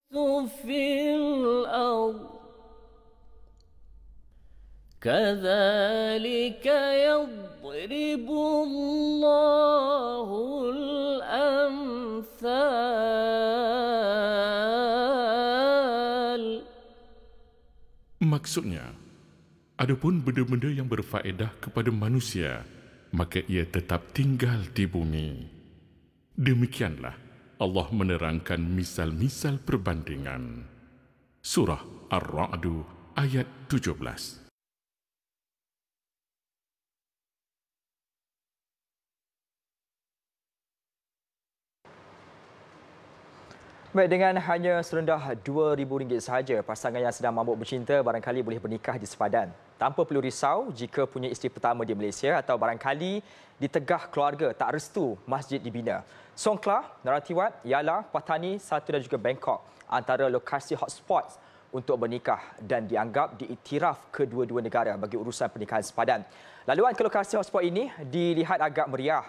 في الأرض كذلك يضرب الله الأمثال. Maksudnya, adapun benda-benda yang berfaedah kepada manusia, maka ia tetap tinggal di bumi. Demikianlah Allah menerangkan misal-misal perbandingan. Surah Ar-Ra'd ayat 17. Baik, dengan hanya serendah RM2,000 sahaja, pasangan yang sedang mabuk bercinta barangkali boleh bernikah di sepadan. Tanpa perlu risau jika punya isteri pertama di Malaysia atau barangkali di tegah keluarga tak restu masjid dibina. Songkla, Naratiwat, Yala, Patani, Satu dan juga Bangkok antara lokasi hotspots untuk bernikah dan dianggap diiktiraf kedua-dua negara bagi urusan pernikahan sepadan. Laluan ke lokasi hotspot ini dilihat agak meriah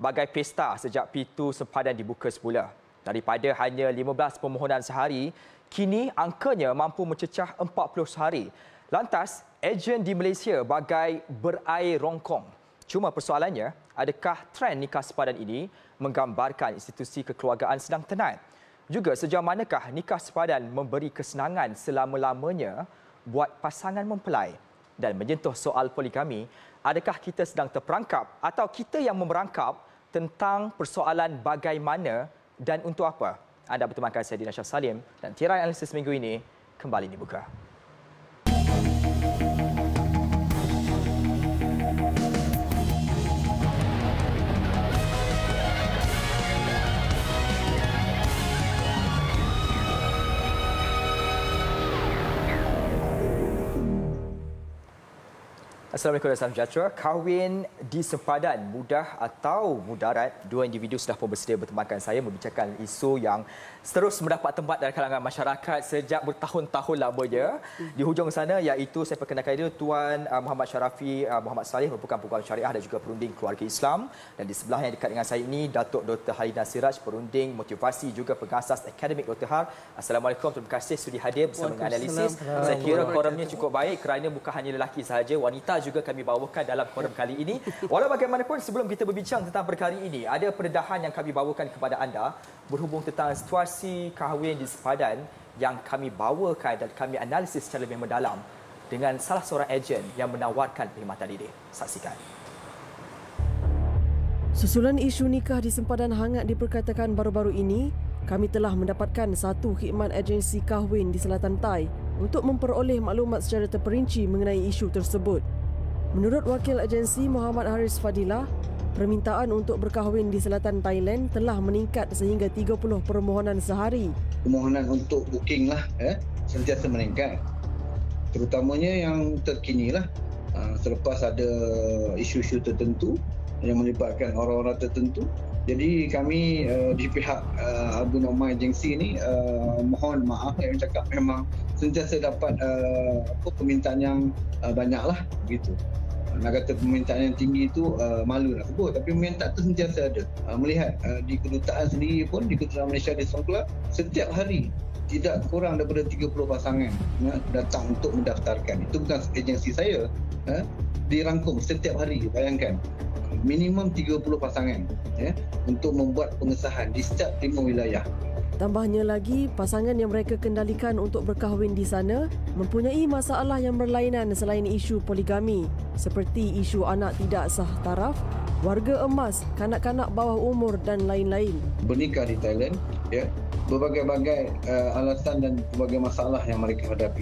bagai pesta sejak pintu sepadan dibuka semula. Daripada hanya 15 permohonan sehari, kini angkanya mampu mencecah 40 sehari. Lantas, ejen di Malaysia bagai berair rongkong. Cuma persoalannya, adakah trend nikah sepadan ini menggambarkan institusi kekeluargaan sedang tenat? Juga sejauh manakah nikah sepadan memberi kesenangan selama-lamanya buat pasangan mempelai? Dan menyentuh soal poligami, adakah kita sedang terperangkap atau kita yang memerangkap tentang persoalan bagaimana dan untuk apa? Anda bertemankan saya Dina Shah Salim dan tirai analisis minggu ini kembali dibuka. Assalamualaikum dan salam sejahtera. Kahwin di sempadan, mudah atau mudarat? Dua individu sudah pun bersedia bertemankan saya membicarakan isu yang terus mendapat tempat dari kalangan masyarakat sejak bertahun-tahun lamanya. Di hujung sana iaitu saya perkenalkan dia Tuan Muhammad Syarafi Muhammad Saleh, merupakan pengurusan syariah dan juga perunding keluarga Islam. Dan di sebelah yang dekat dengan saya ini Datuk Dr. Halina Siraj, perunding motivasi juga pengasas akademik Dr. Har. Assalamualaikum, terima kasih sudi hadir bersama dengan analisis. Saya kira korumnya cukup baik kerana bukan hanya lelaki sahaja, wanita juga kami bawakan dalam forum kali ini. Walau bagaimanapun, sebelum kita berbincang tentang perkara ini, ada pendedahan yang kami bawakan kepada anda berhubung tentang situasi kahwin di sepadan yang kami bawakan dan kami analisis secara lebih mendalam dengan salah seorang ejen yang menawarkan perkhidmatan ini. Saksikan. Susulan isu nikah di sempadan hangat diperkatakan baru-baru ini, kami telah mendapatkan satu khidmat agensi kahwin di Selatan Thai untuk memperoleh maklumat secara terperinci mengenai isu tersebut. Menurut wakil agensi Muhammad Haris Fadilah, permintaan untuk berkahwin di selatan Thailand telah meningkat sehingga 30 permohonan sehari. Permohonan untuk booking sentiasa meningkat. Terutamanya yang terkini selepas ada isu-isu tertentu yang melibatkan orang-orang tertentu. Jadi kami di pihak Abu Norma Agensi ini mohon maaf yang cakap memang sentiasa dapat permintaan yang banyaklah begitu. Nak kata permintaan yang tinggi itu malu nak sebut, tapi permintaan itu sentiasa ada. Melihat di kedutaan sendiri pun, di Kedutaan Malaysia di Songkla, setiap hari tidak kurang daripada 30 pasangan datang untuk mendaftarkan. Itu bukan agensi saya, dirangkum setiap hari, bayangkan. Minimum 30 pasangan untuk membuat pengesahan di setiap 5 wilayah. Tambahnya lagi, pasangan yang mereka kendalikan untuk berkahwin di sana mempunyai masalah yang berlainan selain isu poligami, seperti isu anak tidak sah taraf, warga emas, kanak-kanak bawah umur dan lain-lain. Bernikah di Thailand, berbagai-bagai alasan dan berbagai masalah yang mereka hadapi.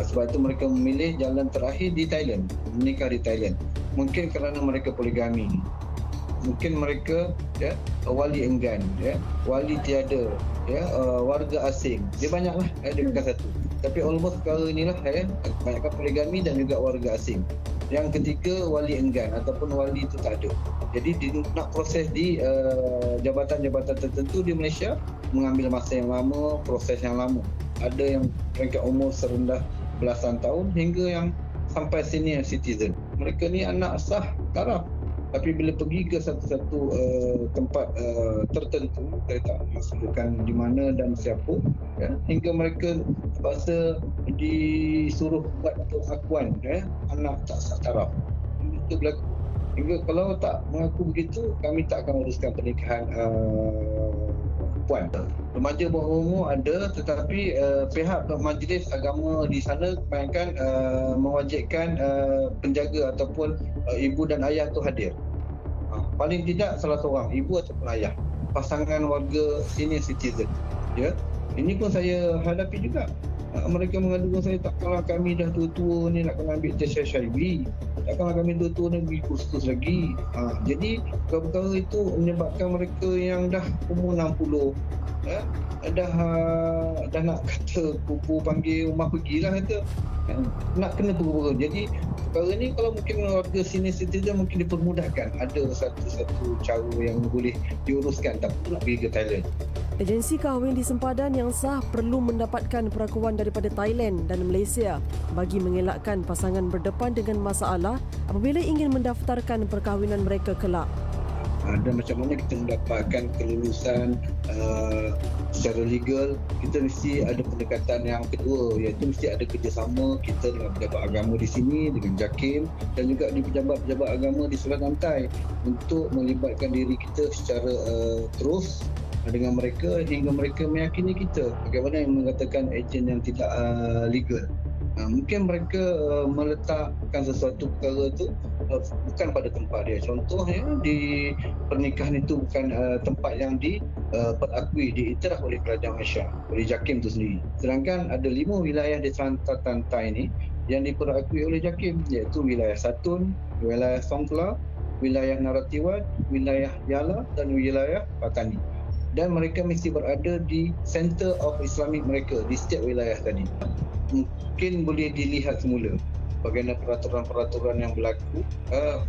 Sebab itu mereka memilih jalan terakhir di Thailand, menikah di Thailand. Mungkin kerana mereka poligami. Mungkin mereka wali enggan, wali tiada, warga asing. Dia banyaklah, dia bukan satu. Tapi almost perkara inilah banyakkan poligami dan juga warga asing. Yang ketiga, wali enggan ataupun wali itu tak ada. Jadi nak proses di jabatan-jabatan tertentu di Malaysia mengambil masa yang lama, proses yang lama. Ada yang peringkat umur serendah belasan tahun hingga yang sampai senior citizen. Mereka ni anak sah taraf. Tapi bila pergi ke satu-satu tempat tertentu, saya tak maksudkan di mana dan siapa, ya, hingga mereka terpaksa disuruh buat pengakuan, ya, anak tak sah taraf. Itu berlaku. Hingga kalau tak mengaku begitu, kami tak akan uruskan pernikahan puan. Remaja bawah umur ada, tetapi pihak majlis agama di sana kebanyakan mewajibkan penjaga ataupun ibu dan ayah itu hadir. Paling tidak salah seorang, ibu ataupun ayah, pasangan warga senior citizen. Ya, ini pun saya hadapi juga. Mereka mengadukan saya, tak kalah kami dah tua-tua ni nak kena ambil test HIV, tak kalah kami tua-tua ni pergi kursus lagi. Jadi perkara itu menyebabkan mereka yang dah umur 60, ya, dah nak kata pupu panggil rumah pergilah kata, ya, nak kena buru-buru. Jadi perkara ni kalau mungkin warga senior citizen mungkin dipermudahkan, ada satu cara yang boleh diuruskan, tak perlu nak pergi ke Thailand. Agensi kahwin di sempadan yang sah perlu mendapatkan perakuan daripada Thailand dan Malaysia bagi mengelakkan pasangan berdepan dengan masalah apabila ingin mendaftarkan perkahwinan mereka kelak. Dan macam mana kita mendapatkan kelulusan secara legal, kita mesti ada pendekatan yang kedua, iaitu mesti ada kerjasama kita dengan pejabat agama di sini, dengan JAKIM dan juga di pejabat-pejabat agama di sebelah pantai untuk melibatkan diri kita secara terus dengan mereka hingga mereka meyakini kita. Bagaimana yang mengatakan ejen yang tidak legal. Mungkin mereka meletakkan sesuatu perkara itu bukan pada tempat dia. Contohnya di pernikahan itu bukan tempat yang diperakui, diiktiraf oleh kerajaan Malaysia, oleh JAKIM itu sendiri. Sedangkan ada 5 wilayah di selatan Thai ini yang diperakui oleh JAKIM, iaitu wilayah Satun, wilayah Songkhla, wilayah Narathiwat, wilayah Yala dan wilayah Patani. Dan mereka mesti berada di center of Islamic mereka di setiap wilayah tadi. Mungkin boleh dilihat semula bagaimana peraturan-peraturan yang berlaku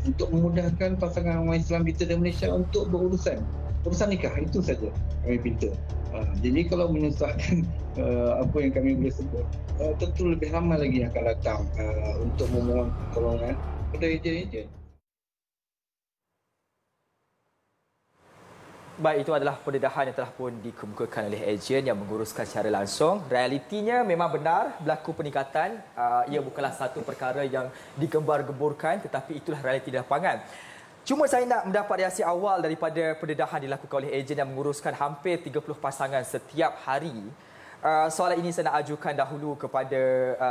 untuk memudahkan pasangan orang Islam kita dan Malaysia untuk berurusan nikah. Itu saja kami minta. Jadi kalau menyusahkan apa yang kami boleh sebut, tentu lebih ramai lagi yang akan datang untuk memohon pertolongan kepada ejen-ejen. Baik, itu adalah pendedahan yang telah pun dikemukakan oleh ejen yang menguruskan secara langsung. Realitinya memang benar berlaku peningkatan. Ia bukanlah satu perkara yang digembar-gemburkan, tetapi itulah realiti di lapangan. Cuma saya nak mendapat reaksi awal daripada pendedahan dilakukan oleh ejen yang menguruskan hampir 30 pasangan setiap hari. Soalan ini saya nak ajukan dahulu kepada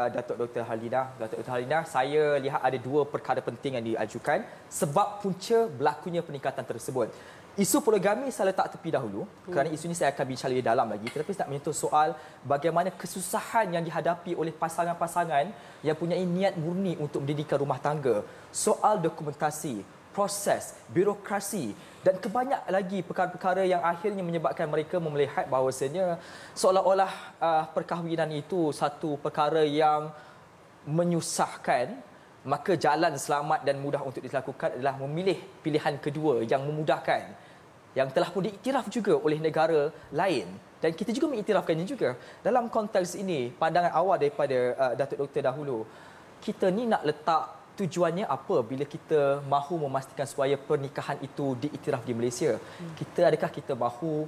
Datuk Dr. Halinah. Datuk Dr. Halinah, saya lihat ada 2 perkara penting yang diajukan sebab punca berlakunya peningkatan tersebut. Isu poligami saya letak tepi dahulu kerana isu ini saya akan bincang lebih dalam lagi. Tetapi saya nak menyentuh soal bagaimana kesusahan yang dihadapi oleh pasangan-pasangan yang punya niat murni untuk mendirikan rumah tangga. Soal dokumentasi, proses, birokrasi dan kebanyak lagi perkara-perkara yang akhirnya menyebabkan mereka melihat bahawasanya seolah-olah perkahwinan itu satu perkara yang menyusahkan. Maka jalan selamat dan mudah untuk dilakukan adalah memilih pilihan kedua yang memudahkan, yang telah pun diiktiraf juga oleh negara lain dan kita juga mengiktirafkannya juga. Dalam konteks ini, pandangan awal daripada Datuk Doktor dahulu, kita ni nak letak tujuannya apa bila kita mahu memastikan supaya pernikahan itu diiktiraf di Malaysia? Adakah kita mahu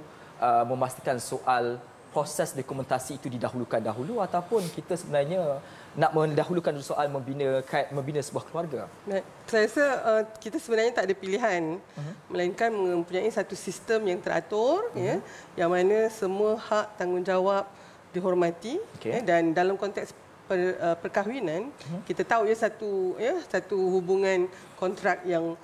memastikan soal proses dokumentasi itu didahulukan dahulu ataupun kita sebenarnya nak mendahulukan soal membina sebuah keluarga? Saya rasa kita sebenarnya tak ada pilihan melainkan mempunyai satu sistem yang teratur ya, yang mana semua hak tanggungjawab dihormati dan dalam konteks perkahwinan kita tahu satu hubungan kontrak yang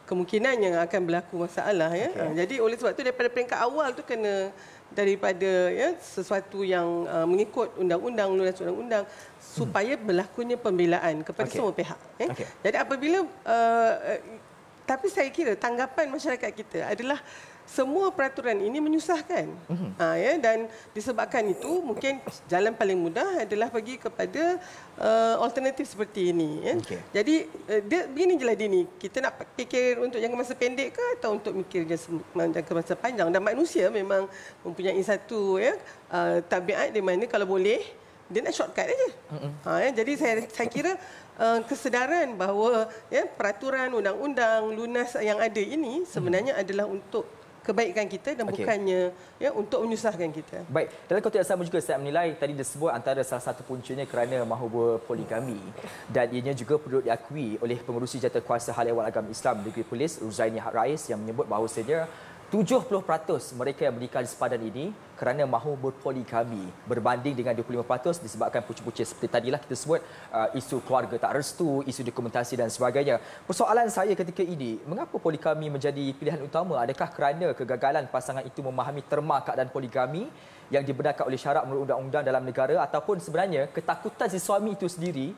kemungkinan yang akan berlaku masalah ya. Jadi oleh sebab itu daripada peringkat awal tu kena daripada sesuatu yang mengikut undang-undang, luaran undang-undang supaya berlakunya pembelaan kepada semua pihak. Jadi apabila tapi saya kira tanggapan masyarakat kita adalah semua peraturan ini menyusahkan. Dan disebabkan itu mungkin jalan paling mudah adalah pergi kepada alternatif seperti ini. Jadi begini jelah Dini, kita nak fikir untuk jangka masa pendek ke atau untuk mikir jangka masa panjang. Dan manusia memang mempunyai satu tabiat di mana kalau boleh dia nak shortcut aja. Jadi saya kira kesedaran bahawa peraturan undang-undang lunas yang ada ini sebenarnya adalah untuk kebaikan kita dan bukannya untuk menyusahkan kita. Baik, dalam konteks yang sama juga saya menilai tadi disebut antara salah satu puncanya kerana mahu berpoligami dan ianya juga perlu diakui oleh pengurusi jawatankuasa Hal Ehwal Agama Islam Negeri Polis Ruzaini Haq Rais yang menyebut bahawasanya 70% mereka yang menikah di sepadan ini kerana mahu berpoligami berbanding dengan 25% disebabkan punca-punca seperti tadilah kita sebut isu keluarga tak restu, isu dokumentasi dan sebagainya. Persoalan saya ketika ini, mengapa poligami menjadi pilihan utama? Adakah kerana kegagalan pasangan itu memahami terma keadaan poligami yang dibenarkan oleh syarak menurut undang-undang dalam negara ataupun sebenarnya ketakutan si suami itu sendiri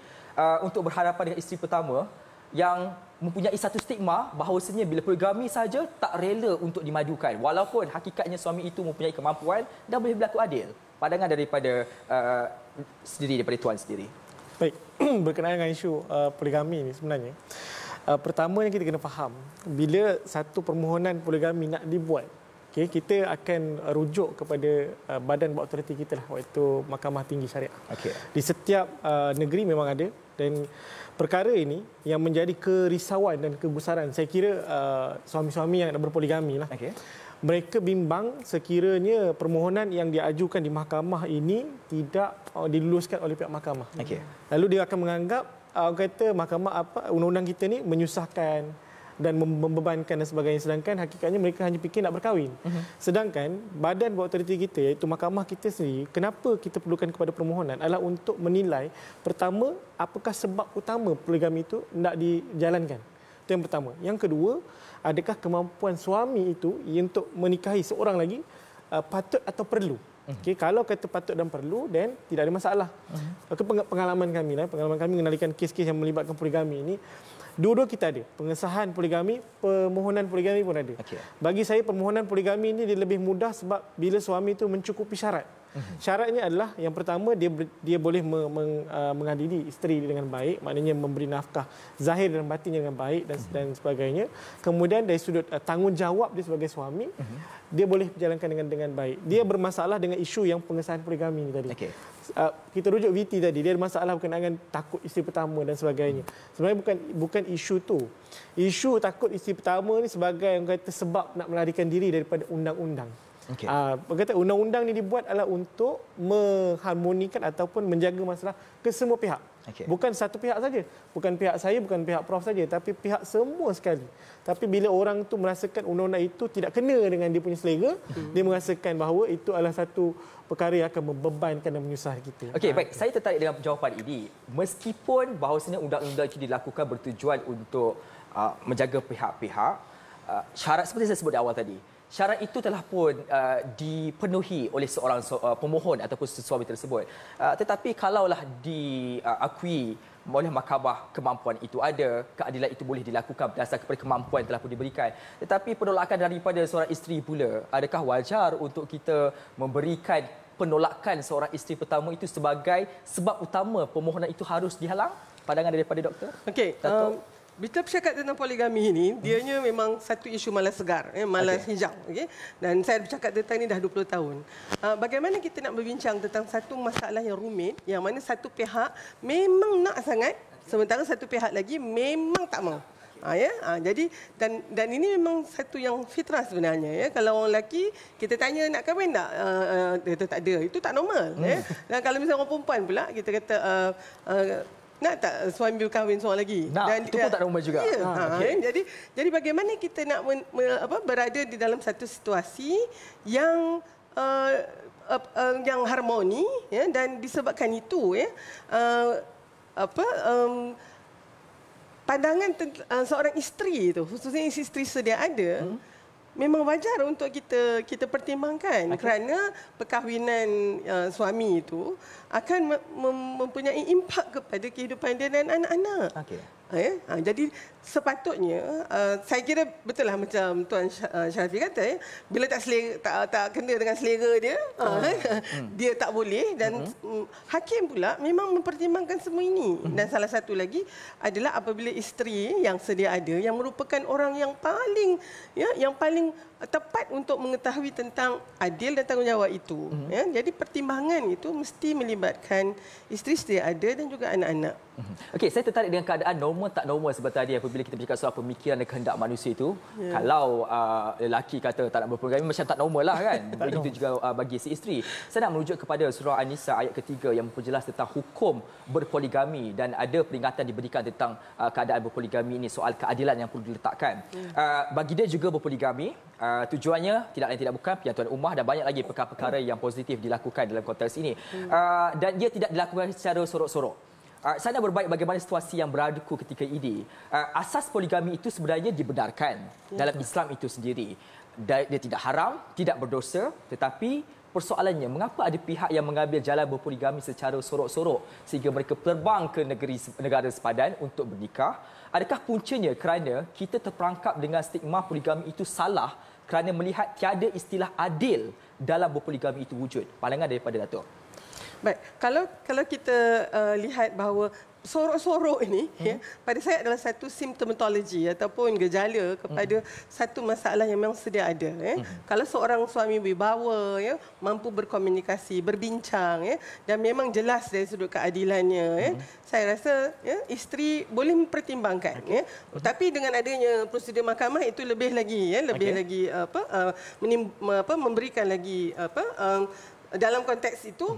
untuk berhadapan dengan isteri pertama yang mempunyai satu stigma bahawasanya bila poligami saja tak rela untuk dimadukan walaupun hakikatnya suami itu mempunyai kemampuan dan boleh berlaku adil. Pandangan daripada daripada tuan sendiri. Baik, berkenaan dengan isu poligami ini sebenarnya pertamanya kita kena faham bila satu permohonan poligami nak dibuat, kita akan rujuk kepada badan berautoriti kita lah, iaitu Mahkamah Tinggi Syariah. Di setiap negeri memang ada dan perkara ini yang menjadi kerisauan dan kegusaran saya kira suami-suami yang nak berpoligami lah. Mereka bimbang sekiranya permohonan yang diajukan di mahkamah ini tidak diluluskan oleh pihak mahkamah. Lalu dia akan menganggap kata mahkamah undang-undang kita ni menyusahkan dan membebankan dan sebagainya, sedangkan hakikatnya mereka hanya fikir nak berkahwin. Sedangkan badan berautoriti kita iaitu mahkamah kita sendiri, kenapa kita perlukan kepada permohonan adalah untuk menilai pertama apakah sebab utama poligami itu nak dijalankan. Itu yang pertama. Yang kedua, adakah kemampuan suami itu untuk menikahi seorang lagi patut atau perlu. Kalau kata patut dan perlu, dan tidak ada masalah. Pengalaman kami mengenalikan kes-kes yang melibatkan poligami ini, dua-dua kita ada. Pengesahan poligami, permohonan poligami pun ada. Bagi saya permohonan poligami ini dia lebih mudah sebab bila suami itu mencukupi syarat. Syaratnya adalah yang pertama dia boleh mengadili isteri dengan baik, maknanya memberi nafkah zahir dan batinnya dengan baik dan sebagainya. Kemudian dari sudut tanggungjawab dia sebagai suami, dia boleh jalankan dengan baik. Dia bermasalah dengan isu yang pengesahan poligami ini tadi. Kita rujuk VT tadi, dia ada masalah berkenaan dengan takut isteri pertama dan sebagainya. Sebenarnya bukan isu tu. Isu takut isteri pertama ni sebagai yang kata sebab nak melarikan diri daripada undang-undang. Berkata undang-undang ini dibuat adalah untuk mengharmonikan ataupun menjaga masalah ke semua pihak. Bukan satu pihak saja. Bukan pihak saya, bukan pihak Prof saja, tapi pihak semua sekali. Tapi bila orang tu merasakan undang-undang itu tidak kena dengan dia punya selera, dia merasakan bahawa itu adalah satu perkara yang akan membebankan dan menyusahkan kita. Baik. Saya tertarik dengan jawapan ini. Meskipun bahawasanya undang-undang itu dilakukan bertujuan untuk menjaga pihak-pihak, syarat seperti saya sebut di awal tadi, syarat itu telah pun dipenuhi oleh seorang pemohon ataupun suami tersebut. Tetapi kalaulah diakui oleh mahkamah kemampuan itu ada, keadilan itu boleh dilakukan berdasarkan kepada kemampuan yang telah pun diberikan. Tetapi penolakan daripada seorang isteri pula, adakah wajar untuk kita memberikan penolakan seorang isteri pertama itu sebagai sebab utama permohonan itu harus dihalang? Pandangan daripada doktor? Bila bercakap tentang poligami ini, dianya memang satu isu malas segar, malas hijau. Dan saya bercakap tentang ini dah 20 tahun. Bagaimana kita nak berbincang tentang satu masalah yang rumit, yang mana satu pihak memang nak sangat, sementara satu pihak lagi memang tak mahu. Jadi dan ini memang satu yang fitrah sebenarnya. Kalau orang lelaki kita tanya nak kahwin tak, dia kata tak ada, itu tak normal. Dan kalau misalnya orang perempuan pula kita kata nak tak suami berkahwin seorang lagi? Dan itu pun tak normal juga. Jadi bagaimana kita nak berada di dalam satu situasi yang harmoni, dan disebabkan itu pandangan seorang isteri itu, khususnya isteri sedia ada, memang wajar untuk kita pertimbangkan kerana perkahwinan suami itu akan mempunyai impak kepada kehidupan dia dan anak-anak. Jadi sepatutnya saya kira betul lah macam Tuan Syarafi kata, bila tak kena dengan selera dia, dia tak boleh, dan hakim pula memang mempertimbangkan semua ini. Dan salah satu lagi adalah apabila isteri yang sedia ada yang merupakan orang yang paling tepat untuk mengetahui tentang adil dan tanggungjawab itu. Jadi pertimbangan itu mesti melibatkan isteri sedia ada dan juga anak-anak. Okey, saya tertarik dengan keadaan normal tak normal seperti tadi apabila kita bercakap soal pemikiran dan kehendak manusia itu. Kalau lelaki kata tak nak berpoligami macam tak normal lah kan. Begitu juga bagi si isteri. Saya nak merujuk kepada surah An-Nisa ayat ketiga yang memperjelas tentang hukum berpoligami dan ada peringatan diberikan tentang keadaan berpoligami ini, soal keadilan yang perlu diletakkan. Bagi dia juga berpoligami tujuannya tidak lain tidak bukan penyatuan ummah dan banyak lagi perkara-perkara yang positif dilakukan dalam konteks ini. Dan dia tidak dilakukan secara sorok-sorok. Saya nak berbaik bagaimana situasi yang berlaku ketika ini. Asas poligami itu sebenarnya dibenarkan dalam Islam itu sendiri. Dia tidak haram, tidak berdosa, tetapi persoalannya mengapa ada pihak yang mengambil jalan berpoligami secara sorok-sorok sehingga mereka terbang ke negara sepadan untuk bernikah? Adakah puncanya kerana kita terperangkap dengan stigma poligami itu salah kerana melihat tiada istilah adil dalam berpoligami itu wujud? Pandangan daripada Datuk. Baik, kalau kita lihat bahawa sorok-sorok ini pada saya adalah satu symptomatologi ataupun gejala kepada satu masalah yang memang sedia ada. Kalau seorang suami berbawa, mampu berkomunikasi, berbincang, dan memang jelas dari sudut keadilannya, saya rasa isteri boleh mempertimbangkan. Tapi dengan adanya prosedur mahkamah itu lebih lagi, memberikan lagi dalam konteks itu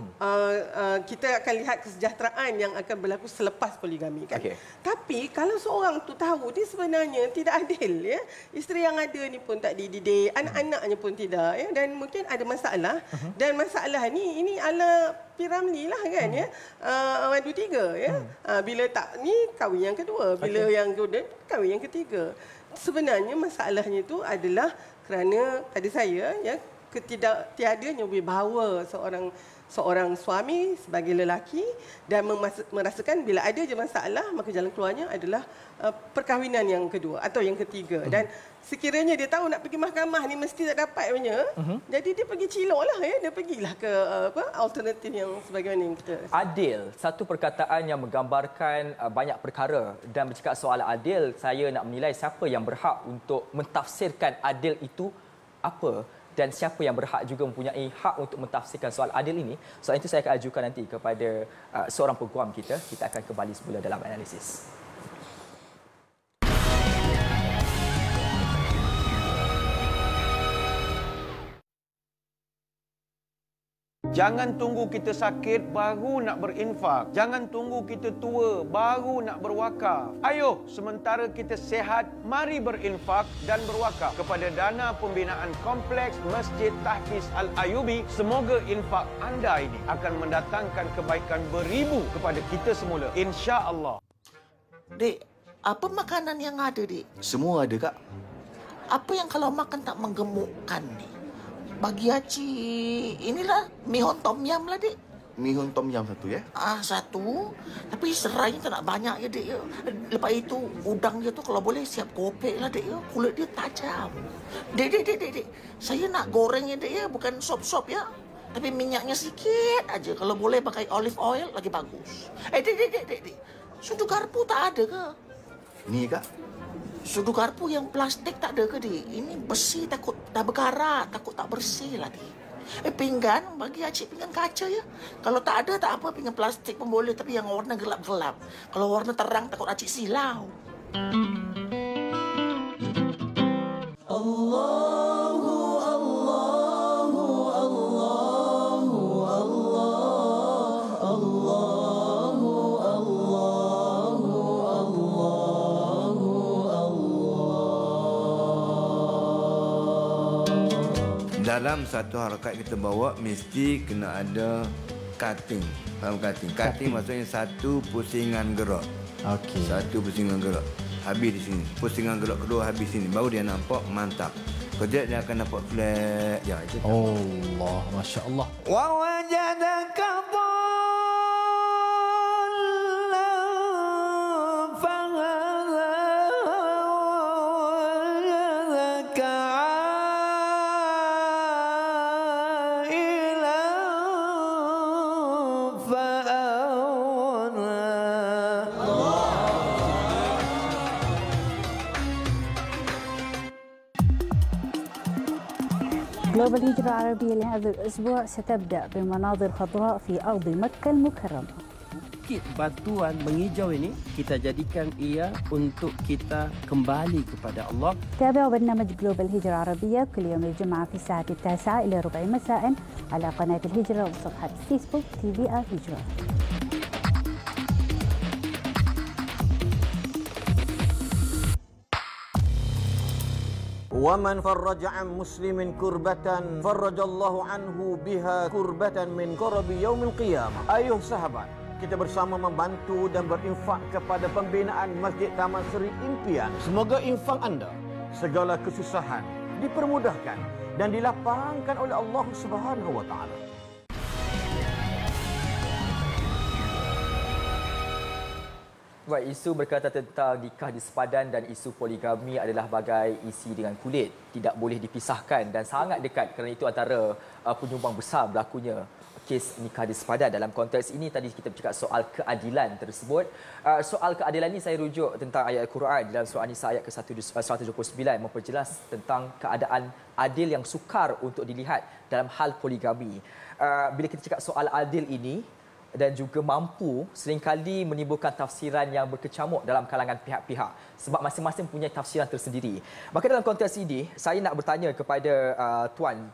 kita akan lihat kesejahteraan yang akan berlaku selepas poligami kan. Tapi kalau seorang tu tahu dia sebenarnya tidak adil, isteri yang ada ni pun tak dididik, anak-anaknya pun tidak, dan mungkin ada masalah, dan masalah ini ala P.Ramlee lah kan, madu tiga, bila tak ni kahwin yang kedua, bila yang kedua kahwin yang ketiga. Sebenarnya masalahnya itu adalah kerana pada saya tiadanya wibawa seorang suami sebagai lelaki dan merasakan bila ada je masalah maka jalan keluarnya adalah perkahwinan yang kedua atau yang ketiga. Dan sekiranya dia tahu nak pergi mahkamah ni mesti tak dapat punya, jadi dia pergi cilok lah, dia pergilah ke alternatif yang sebagaimana yang kita rasa. Adil, satu perkataan yang menggambarkan banyak perkara, dan bercakap soal adil, saya nak menilai siapa yang berhak untuk mentafsirkan adil itu apa, dan siapa yang berhak juga mempunyai hak untuk mentafsirkan soal adil ini. Soal itu saya akan ajukan nanti kepada seorang peguam kita. Kita akan kembali semula dalam analisis. Jangan tunggu kita sakit baru nak berinfak. Jangan tunggu kita tua baru nak berwakaf. Ayo, sementara kita sihat, mari berinfak dan berwakaf kepada dana pembinaan Kompleks Masjid Tahfiz Al-Ayubi. Semoga infak anda ini akan mendatangkan kebaikan beribu kepada kita semula, insya-Allah. Dek, apa makanan yang ada, Dek? Semua ada, Kak. Apa yang kalau makan tak menggemukkan, Dek? Bagi Haji, inilah mihun tom yam lah, Dek. Mihun tom yam satu, ya? Satu. Tapi serainya tak nak banyak, ya, Dek. Ya. Lepas itu, udang dia tu kalau boleh siap kopek lah, Dek. Ya. Kulit dia tajam. Dek. Saya nak goreng, ya, Dek. Ya. Bukan sop-sop, ya. Tapi minyaknya sikit aja. Kalau boleh pakai olive oil, lagi bagus. Dek. Sudu garpu tak ada ke? Ni, Kak. Sudu garpu yang plastik tak ada ke, Dik? Ini besi, takut dah berkarat, takut tak bersih lah, Dik. Pinggan, bagi Acik pinggan kaca, ya. Kalau tak ada, tak apa, pinggan plastik pun boleh, tapi yang warna gelap-gelap. Kalau warna terang, takut Acik silau. Dalam satu harakat kita bawa mesti kena ada cutting. Faham cutting? Cutting maksudnya satu pusingan gerak. Okey. Satu pusingan gerak. Habis di sini. Pusingan gerak kedua habis sini. Baru dia nampak mantap. Kalau tidak dia akan nampak flat. Ya, itu. Allah, masya-Allah. Wa wajadaka جلوبال هجرة عربية لهذا الأسبوع ستبدأ بمناظر خضراء في أرض مكة المكرمة. Bukit batuan menghijau ini kita jadikan ia untuk kita kembali kepada Allah. تابعوا برنامج جلوبال هجرة عربية كل يوم الجمعة في الساعة 9 إلى ربع مساء على قناة الهجرة وصفحة فيسبوك TVR هجرة. ومن فرج عن مسلم كربة فرج الله عنه بها كربة من كرب يوم القيامة. Ayuh sahabat, kita bersama membantu dan berinfak kepada pembinaan Masjid Taman Seri Impian. Semoga infak anda, segala kesusahan dipermudahkan dan dilapangkan oleh Allah Subhanahu wa taala. Baik, isu berkaitan tentang nikah di sepadan dan isu poligami adalah bagai isi dengan kulit. Tidak boleh dipisahkan dan sangat dekat kerana itu antara penyumbang besar berlakunya kes nikah di sepadan. Dalam konteks ini tadi kita bercakap soal keadilan tersebut. Soal keadilan ini saya rujuk tentang ayat Al-Quran dalam surah An-Nisa ayat ke-129 memperjelas tentang keadaan adil yang sukar untuk dilihat dalam hal poligami. Bila kita cakap soal adil ini dan juga mampu seringkali menimbulkan tafsiran yang berkecamuk dalam kalangan pihak-pihak sebab masing-masing punya tafsiran tersendiri. Maka dalam konteks ini saya nak bertanya kepada Tuan,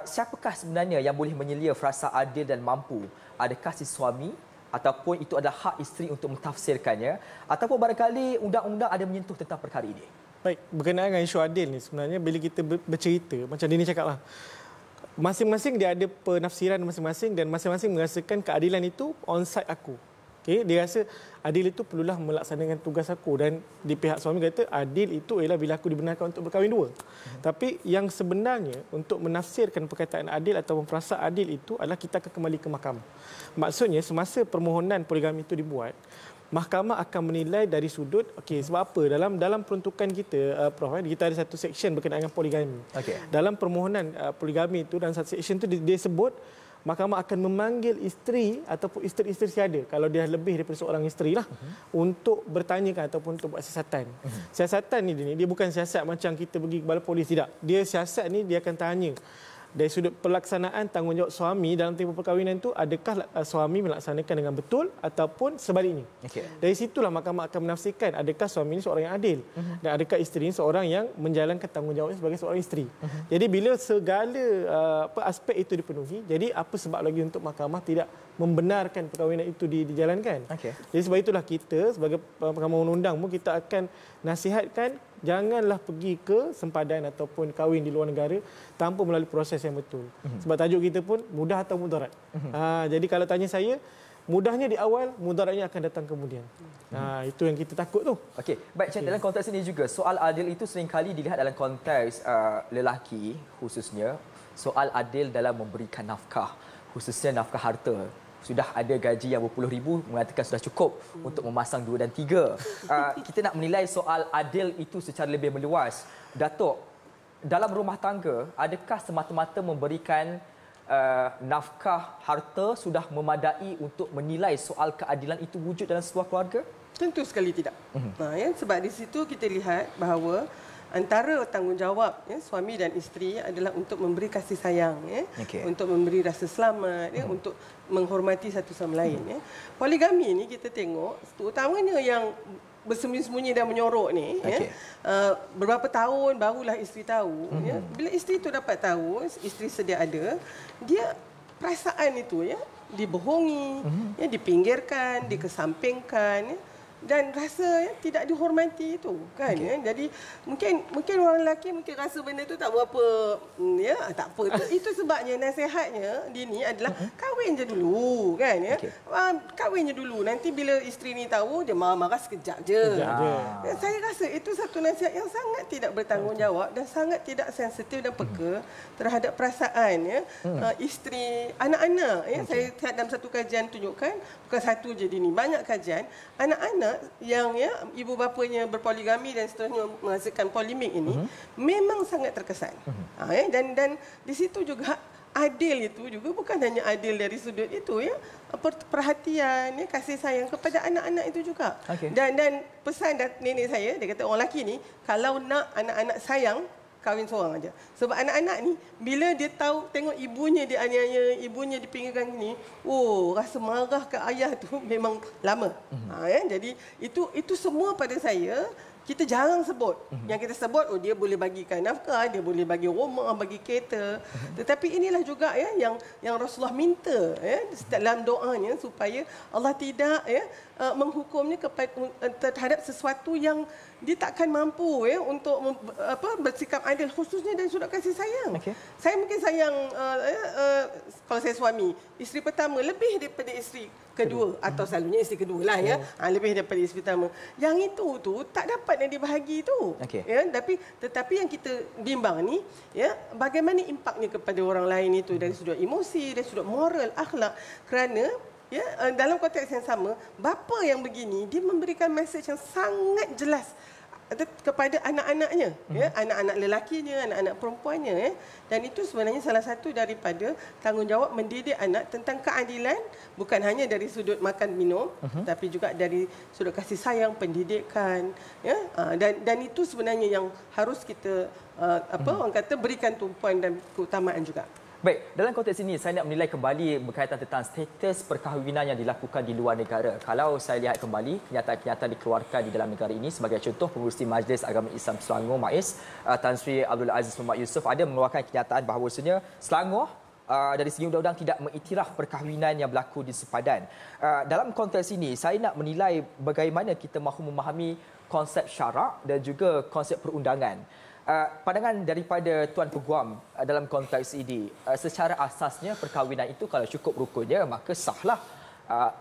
siapakah sebenarnya yang boleh menyelia frasa adil dan mampu? Adakah si suami ataupun itu adalah hak isteri untuk mentafsirkannya ataupun barangkali undang-undang ada menyentuh tentang perkara ini? Baik, berkenaan dengan isu adil ni sebenarnya bila kita bercerita macam Dini cakaplah, masing-masing dia ada penafsiran masing-masing dan masing-masing merasakan keadilan itu on side aku. Okey, dia rasa adil itu perlulah melaksanakan tugas aku dan di pihak suami kata adil itu ialah bila aku dibenarkan untuk berkahwin dua. Tapi yang sebenarnya untuk menafsirkan perkataan adil ataupun frasa adil itu adalah kita akan kembali ke mahkamah. Maksudnya semasa permohonan poligami itu dibuat, mahkamah akan menilai dari sudut sebab apa dalam peruntukan kita Prof, kita ada satu section berkenaan dengan poligami. Dalam permohonan poligami itu dalam satu section itu dia sebut mahkamah akan memanggil isteri ataupun isteri-isteri siada kalau dia lebih daripada seorang isteri lah untuk bertanyakan ataupun untuk buat siasatan. Siasatan ni dia bukan siasat macam kita pergi kepala polis, tidak. Dia siasat ni dia akan tanya dari sudut pelaksanaan tanggungjawab suami dalam tempoh perkahwinan itu, adakah suami melaksanakan dengan betul ataupun sebaliknya. Dari situlah mahkamah akan menafsirkan adakah suami ini seorang yang adil dan adakah isteri ini seorang yang menjalankan tanggungjawabnya sebagai seorang isteri. Jadi bila segala aspek itu dipenuhi, jadi apa sebab lagi untuk mahkamah tidak membenarkan perkahwinan itu dijalankan. Jadi sebab itulah kita sebagai mahkamah undang-undang pun kita akan nasihatkan janganlah pergi ke sempadan ataupun kahwin di luar negara tanpa melalui proses yang betul. Sebab tajuk kita pun mudah atau mudarat. Jadi kalau tanya saya, mudahnya di awal, mudaratnya akan datang kemudian. Itu yang kita takut tu. Okey, baik, dalam konteks ini juga soal adil itu seringkali dilihat dalam konteks lelaki khususnya, soal adil dalam memberikan nafkah, khususnya nafkah harta. Sudah ada gaji yang berpuluh ribu mengatakan sudah cukup untuk memasang 2 dan 3. Kita nak menilai soal adil itu secara lebih meluas. Datuk, dalam rumah tangga, adakah semata-mata memberikan nafkah harta sudah memadai untuk menilai soal keadilan itu wujud dalam sebuah keluarga? Tentu sekali tidak. Sebab di situ kita lihat bahawa antara tanggungjawab suami dan isteri adalah untuk memberi kasih sayang, untuk memberi rasa selamat, untuk menghormati satu sama lain. Poligami ni kita tengok, terutamanya yang bersembunyi-sembunyi dan menyorok ni, beberapa tahun barulah isteri tahu. Bila isteri itu dapat tahu, isteri sedia ada, dia perasaan itu dibohongi, dipinggirkan, dikesampingkan. Dan rasa tidak dihormati itu kan. Jadi mungkin orang lelaki mungkin rasa benda itu tak berapa tak apa. Itu sebabnya nasihatnya Dini adalah kahwin je dulu kan kahwin je dulu, nanti bila isteri ni tahu dia marah-marah sekejap je. Saya rasa itu satu nasihat yang sangat tidak bertanggungjawab dan sangat tidak sensitif dan peka terhadap perasaan isteri, anak-anak. Saya dalam satu kajian tunjukkan, bukan satu je Dini, banyak kajian, anak-anak yang ibu bapanya berpoligami dan seterusnya menghasilkan polemik ini memang sangat terkesan. Dan di situ juga adil itu juga bukan hanya adil dari sudut itu perhatian, kasih sayang kepada anak-anak itu juga. Dan pesan nenek saya, dia kata orang lelaki ni kalau nak anak-anak sayang, kahwin seorang aja. Sebab anak-anak ni bila dia tahu tengok ibunya dianiaya, ibunya dipinggirkan ni, rasa marah ke ayah tu memang lama. Jadi itu semua pada saya kita jarang sebut. Yang kita sebut, dia boleh bagikan nafkah, dia boleh bagi rumah, bagi kereta. Tetapi inilah juga yang Rasulullah minta dalam doanya supaya Allah tidak menghukumnya terhadap sesuatu yang dia takkan mampu untuk bersikap adil, khususnya dari sudut kasih sayang. Saya mungkin sayang kalau saya suami, isteri pertama lebih daripada isteri kedua atau selalunya isteri kedua lah lebih daripada isteri pertama. Yang itu tu tak dapat yang dibahagi tu. Tetapi yang kita bimbang ni bagaimana impaknya kepada orang lain itu dari sudut emosi, dari sudut moral, akhlak, kerana dalam konteks yang sama, bapa yang begini dia memberikan mesej yang sangat jelas kepada anak-anaknya, anak-anak lelakinya, anak-anak perempuannya, dan itu sebenarnya salah satu daripada tanggungjawab mendidik anak tentang keadilan, bukan hanya dari sudut makan minum, tapi juga dari sudut kasih sayang, pendidikan, dan itu sebenarnya yang harus kita orang kata berikan tumpuan dan keutamaan juga. Baik, dalam konteks ini saya nak menilai kembali berkaitan tentang status perkahwinan yang dilakukan di luar negara. Kalau saya lihat kembali kenyataan-kenyataan dikeluarkan di dalam negara ini, sebagai contoh Pengerusi Majlis Agama Islam Selangor MAIS Tan Sri Abdul Aziz Muhammad Yusof ada mengeluarkan kenyataan bahawasanya Selangor dari segi undang-undang tidak mengiktiraf perkahwinan yang berlaku di sepadan. Dalam konteks ini saya nak menilai bagaimana kita mahu memahami konsep syarak dan juga konsep perundangan. Pandangan daripada Tuan Peguam dalam konteks ini, secara asasnya perkahwinan itu kalau cukup rukunnya maka sahlah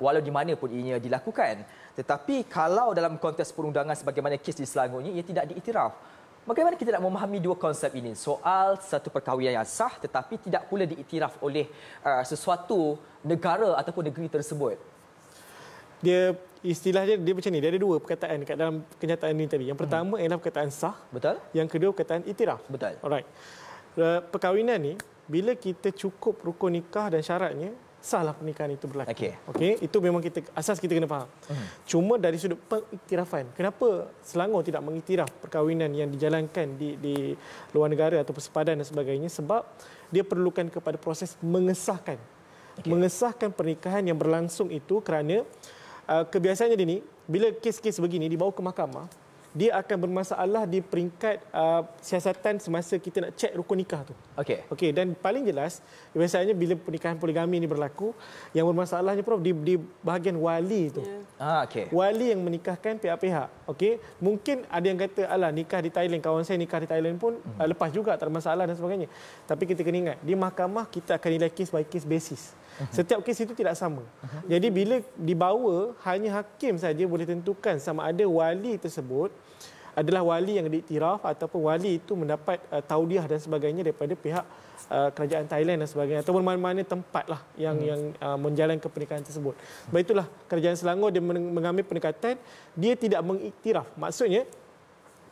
walau di mana pun ianya dilakukan. Tetapi kalau dalam konteks perundangan sebagaimana kes di Selangor ini ia tidak diiktiraf. Bagaimana kita nak memahami dua konsep ini? Soal satu perkahwinan yang sah tetapi tidak pula diiktiraf oleh sesuatu negara ataupun negeri tersebut. Dia istilahnya dia macam ni, dia ada dua perkataan dekat dalam kenyataan ini tadi. Yang pertama ialah perkataan sah. Betul. Yang kedua perkataan iktiraf. Betul. Alright. Perkahwinan ni bila kita cukup rukun nikah dan syaratnya, sahlah pernikahan itu berlaku. Okey, itu memang asas kita kena faham. Cuma dari sudut pengiktirafan, kenapa Selangor tidak mengiktiraf perkahwinan yang dijalankan di luar negara atau sepadan dan sebagainya? Sebab dia perlukan kepada proses mengesahkan. Mengesahkan pernikahan yang berlangsung itu kerana kebiasaannya dia ni, bila kes-kes begini dibawa ke mahkamah, dia akan bermasalah di peringkat siasatan semasa kita nak cek rukun nikah tu. Okey, dan paling jelas biasanya bila pernikahan poligami ini berlaku, yang bermasalahnya Prof di bahagian wali tu. Wali yang menikahkan pihak-pihak. Okey, mungkin ada yang kata alah nikah di Thailand, kawan saya nikah di Thailand pun lepas juga, tak ada masalah dan sebagainya. Tapi kita kena ingat, di mahkamah kita akan nilai kes by kes basis. Setiap kes itu tidak sama. Jadi bila dibawa, hanya hakim saja boleh tentukan sama ada wali tersebut adalah wali yang diiktiraf ataupun wali itu mendapat taudiah dan sebagainya daripada pihak kerajaan Thailand dan sebagainya, ataupun mana-mana tempat lah yang menjalankan pernikahan tersebut. Sebab itulah kerajaan Selangor dia mengambil pendekatan dia tidak mengiktiraf. Maksudnya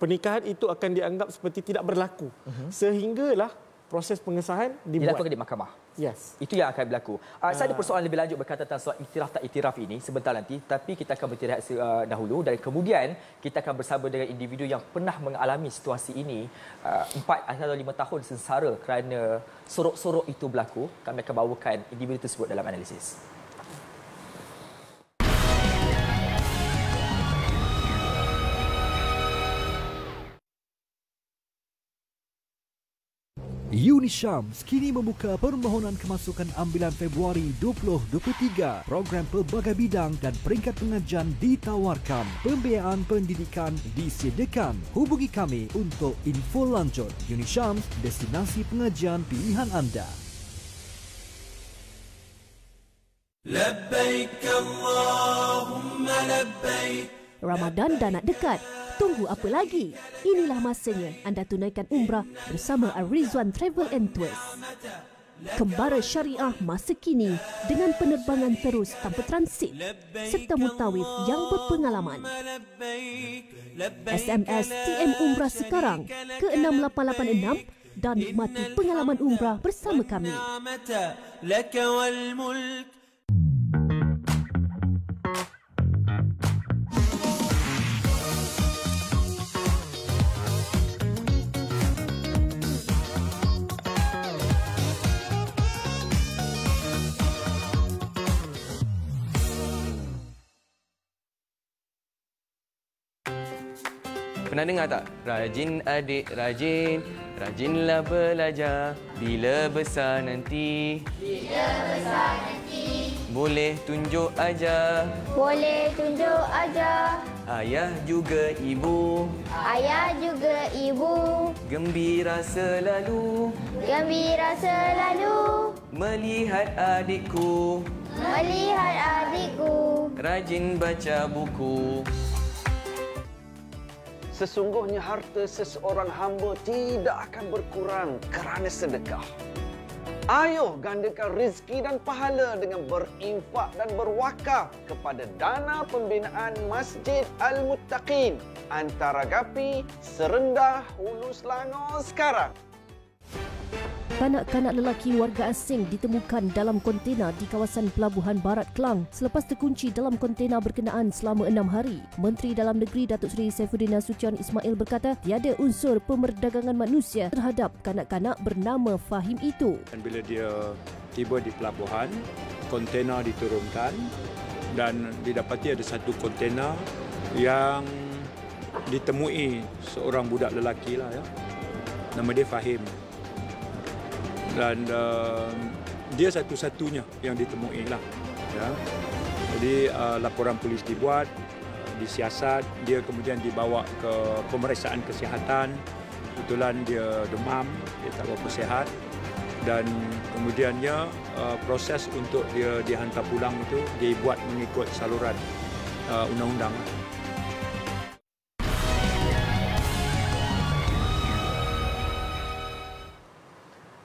pernikahan itu akan dianggap seperti tidak berlaku sehinggalah proses pengesahan dilakukan di mahkamah. Yes. Itu yang akan berlaku. Saya ada persoalan lebih lanjut berkaitan tentang soal iktiraf tak iktiraf ini sebentar nanti, tapi kita akan beristirahat dahulu dan kemudian kita akan bersama dengan individu yang pernah mengalami situasi ini 4 atau 5 tahun sengsara kerana sorok-sorok itu berlaku. Kami akan bawakan individu tersebut dalam analisis. UniSyams kini membuka permohonan kemasukan ambilan Februari 2023. Program pelbagai bidang dan peringkat pengajian ditawarkan. Pembiayaan pendidikan disediakan. Hubungi kami untuk info lanjut. UniSyams, destinasi pengajian pilihan anda. Labbaik Allahumma labbaik. Ramadan dah nak dekat. Tunggu apa lagi? Inilah masanya anda tunaikan umrah bersama Ar-Rizwan Travel and Tours. Kembara syariah masa kini dengan penerbangan terus tanpa transit serta mutawif yang berpengalaman. SMS TM Umrah sekarang ke 6886 dan nikmati pengalaman umrah bersama kami. Pernah dengar tak? Rajin adik, rajin, rajinlah belajar. Bila besar nanti, boleh tunjuk ajar. Boleh tunjuk ajar. Ayah juga ibu, Ayah juga ibu. gembira selalu Gembira selalu melihat adikku melihat adikku rajin baca buku. Sesungguhnya harta seseorang hamba tidak akan berkurang kerana sedekah. Ayo gandakan rezeki dan pahala dengan berinfak dan berwakaf kepada dana pembinaan Masjid Al-Muttaqin, Antara Gapi, Serendah, Hulu Selangor sekarang. Kanak-kanak lelaki warga asing ditemukan dalam kontena di kawasan Pelabuhan Barat Klang selepas terkunci dalam kontena berkenaan selama 6 hari. Menteri Dalam Negeri Datuk Seri Saifuddin Nasution Ismail berkata tiada unsur pemerdagangan manusia terhadap kanak-kanak bernama Fahim itu. Dan bila dia tiba di pelabuhan, kontena diturunkan dan didapati ada satu kontena yang ditemui seorang budak lelaki lah ya. Nama dia Fahim. Dan dia satu-satunya yang ditemui lah. Ya. Jadi laporan polis dibuat, disiasat, dia kemudian dibawa ke pemeriksaan kesihatan. Kebetulan dia demam, dia tak berapa sihat. Dan kemudiannya proses untuk dia dihantar pulang itu dibuat mengikut saluran undang-undang.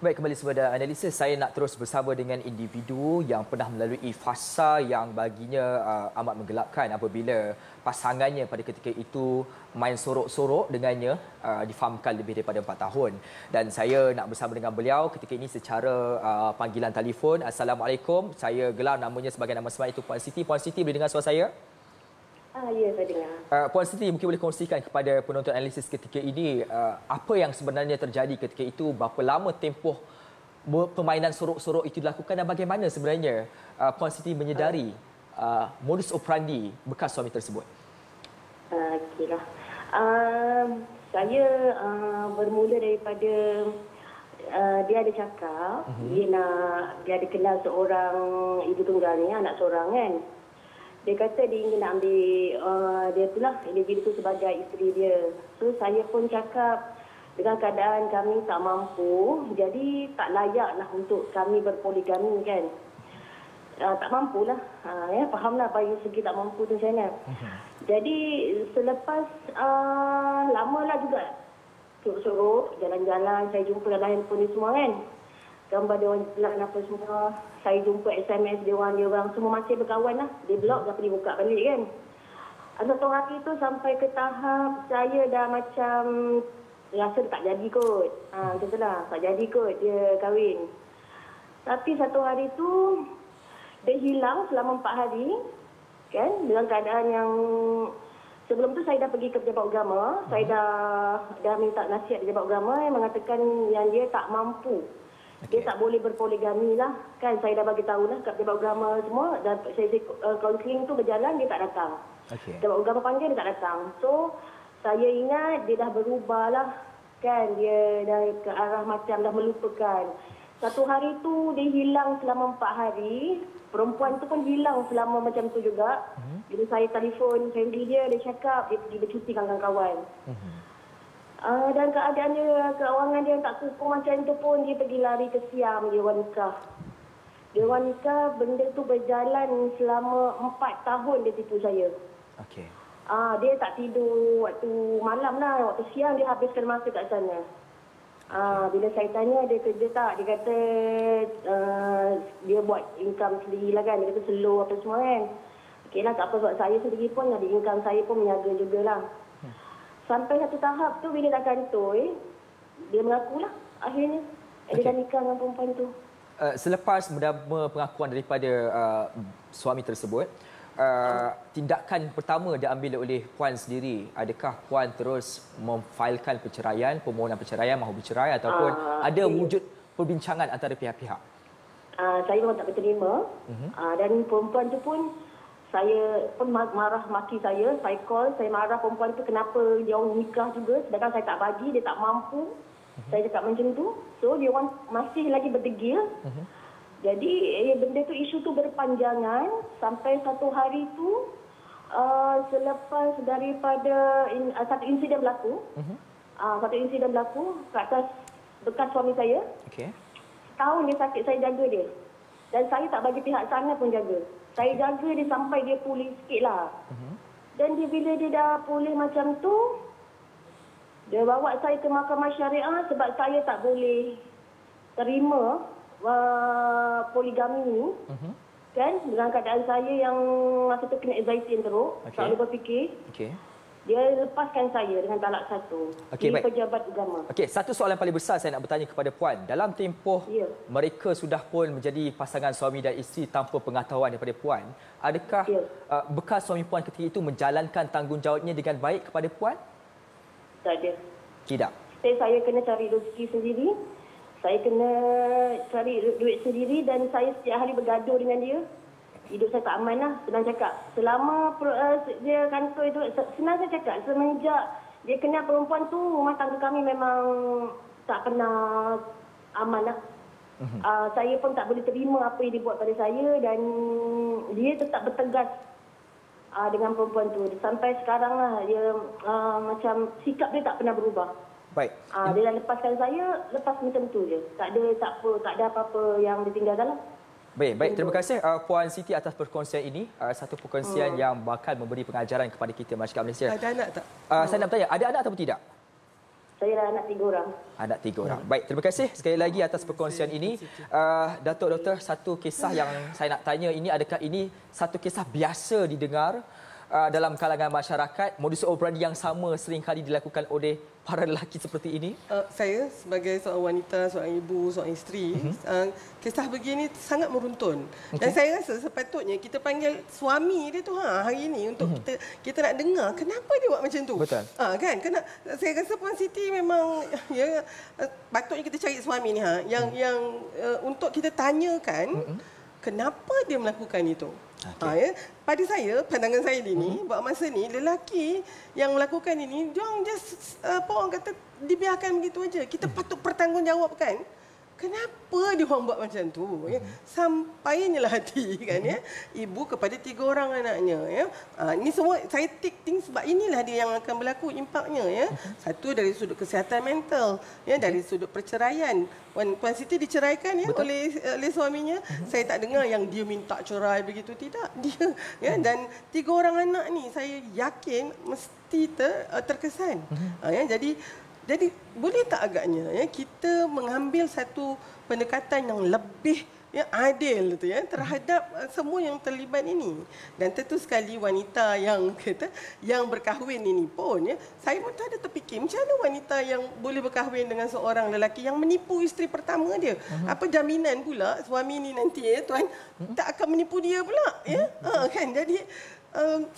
Baik, kembali kepada analisis. Saya nak terus bersama dengan individu yang pernah melalui fasa yang baginya amat menggelapkan apabila pasangannya pada ketika itu main sorok-sorok dengannya, difahamkan lebih daripada 4 tahun. Dan saya nak bersama dengan beliau ketika ini secara panggilan telefon. Assalamualaikum. Saya gelar namanya sebagai nama semarak itu Puan Siti. Puan Siti, boleh dengar suara saya? Ya, saya dengar. Puan Siti, mungkin boleh kongsikan kepada penonton analisis ketika ini apa yang sebenarnya terjadi ketika itu, berapa lama tempoh permainan sorok-sorok itu dilakukan dan bagaimana sebenarnya Puan Siti menyedari modus operandi bekas suami tersebut? Okeylah. Saya bermula daripada dia ada cakap, dia ada kenal seorang ibu tunggal ni, anak seorang kan. Dia kata dia ingin nak ambil dia itulah individu tu sebagai isteri dia. So saya pun cakap dengan keadaan kami tak mampu, jadi tak layaklah untuk kami berpoligami kan. Tak mampulah. Ya, fahamlah bagi segi tak mampu tu macam mana. Jadi selepas lamalah juga sorok-sorok, jalan-jalan, saya jumpa dalam handphone ni semua kan. Gambar dia orang jalan apa semua. Saya jumpa SMS dia orang semua masih berkawan lah. Dia blok tapi dia buka balik kan. Satu hari tu sampai ke tahap saya dah macam rasa tak jadi kot. Macam tu lah. Tak jadi kot dia kahwin. Tapi satu hari tu dia hilang selama 4 hari. Kan? Dengan keadaan yang sebelum tu saya dah pergi ke pejabat agama. Saya dah minta nasihat pejabat agama yang mengatakan yang dia tak mampu. Dia tak boleh berpoligami lah. Kan saya dah bagi tahu lah kat pejabat agama semua. Dan sesi kaunseling tu berjalan, dia tak datang. Pejabat agama panggil, dia tak datang. So, saya ingat dia dah berubah lah. Kan, dia dah ke arah macam dah melupakan. Satu hari tu, dia hilang selama 4 hari. Perempuan tu pun hilang selama macam tu juga. Bila saya telefon family dia cakap dia pergi bercuti dengan kawan-kawan. Dan keadaan dia, keuangan dia tak kukuh macam tu pun, dia pergi lari ke Siam, dia orang nikah. Dia orang nikah, benda tu berjalan selama 4 tahun dia tipu saya. Okey. Dia tak tidur waktu malam lah, waktu siang dia habiskan masa kat sana. Bila saya tanya dia kerja tak, dia kata dia buat income sendiri lah kan, dia kata slow apa semua kan. Okey lah, tak apa sebab saya sendiri pun ada income saya pun menjaga jugalah. Sampai satu tahap tu bila dah kantoi, dia mengakulah akhirnya. Dia dah nikah dengan perempuan tu. Selepas mendapat pengakuan daripada suami tersebut, tindakan pertama diambil oleh Puan sendiri. Adakah Puan terus memfailkan perceraian, permohonan perceraian, mahu bercerai ataupun ada wujud perbincangan antara pihak-pihak? Saya memang tak berterima. Dan perempuan tu pun Saya pun marah maki saya call, saya marah perempuan tu kenapa dia orang nikah juga sedangkan saya tak bagi, dia tak mampu. Saya cakap macam tu. So dia orang masih lagi berdegil. Jadi benda tu, isu tu berpanjangan sampai satu hari tu selepas daripada satu insiden berlaku. Satu insiden berlaku ke atas bekas suami saya. Setahun dia sakit, saya jaga dia. Dan saya tak bagi pihak sana pun jaga. Saya jaga dia sampai dia pulih sikit lah. Dan bila dia dah pulih macam tu, dia bawa saya ke mahkamah syariah sebab saya tak boleh terima poligami ni. Kan, dengan keadaan saya yang masa tu kena anxiety teruk, tak boleh berfikir. Dia lepaskan saya dengan talak 1. Dia pejabat agama. Satu soalan paling besar saya nak bertanya kepada Puan. Dalam tempoh mereka sudah pun menjadi pasangan suami dan isteri tanpa pengetahuan daripada Puan, adakah bekas suami Puan ketika itu menjalankan tanggungjawabnya dengan baik kepada Puan? Tak ada. Tidak? Saya kena cari rezeki sendiri. Saya kena cari duit sendiri dan saya setiap hari bergaduh dengan dia. Hidup saya tak aman lah, senang cakap. Selama dia kantor itu, senang saya cakap, semenjak dia kenal perempuan tu, rumah tangga kami memang tak pernah aman lah. Saya pun tak boleh terima apa yang dia buat pada saya dan dia tetap bertegas dengan perempuan tu. Sampai sekarang lah, dia macam sikap dia tak pernah berubah. Baik. Dia dah lepaskan saya, lepas macam tu je. Tak ada apa-apa yang ditinggalkan lah. Baik. Terima kasih Puan Siti atas perkongsian ini. Satu perkongsian yang bakal memberi pengajaran kepada kita masyarakat Malaysia. Ada anak tak? Saya nak bertanya, ada anak ataupun tidak? Saya dah anak 3 orang. Anak 3 orang. Baik, terima kasih sekali lagi atas perkongsian ini. Datuk Doktor, satu kisah yang saya nak tanya ini, adakah ini satu kisah biasa didengar dalam kalangan masyarakat? Modus operandi yang sama seringkali dilakukan oleh para lelaki seperti ini? Saya sebagai seorang wanita, seorang ibu, seorang isteri, kisah begini sangat meruntun. Dan saya rasa sepatutnya kita panggil suami dia tu hari ini untuk kita nak dengar kenapa dia buat macam tu. Betul. Kan? Saya rasa Puan Siti memang patutnya kita cari suami ni yang untuk kita tanyakan kenapa dia melakukan itu. Pada saya, pandangan saya ini, buat masa ni, lelaki yang melakukan ini, dia orang just, orang kata, dibiarkan begitu aja. Kita patut bertanggungjawabkan. Kenapa dia orang buat macam tu? Sampainya lah hati kan ya. Ibu kepada 3 orang anaknya ya. Ini semua saya take things sebab inilah dia yang akan berlaku impaknya ya. Satu dari sudut kesihatan mental ya, dari sudut perceraian. Puan Siti diceraikan ya oleh suaminya. Saya tak dengar yang dia minta cerai begitu, tidak. Dia ya, dan 3 orang anak ni saya yakin mesti terkesan. Ya, jadi boleh tak agaknya ya kita mengambil satu pendekatan yang lebih adil tu ya terhadap semua yang terlibat ini. Dan tentu sekali wanita yang berkahwin ini pun ya, saya pun tak ada terfikir macam mana wanita yang boleh berkahwin dengan seorang lelaki yang menipu isteri pertama dia. Apa jaminan pula suami ni nanti ya tuan tak akan menipu dia pula ya. Kan jadi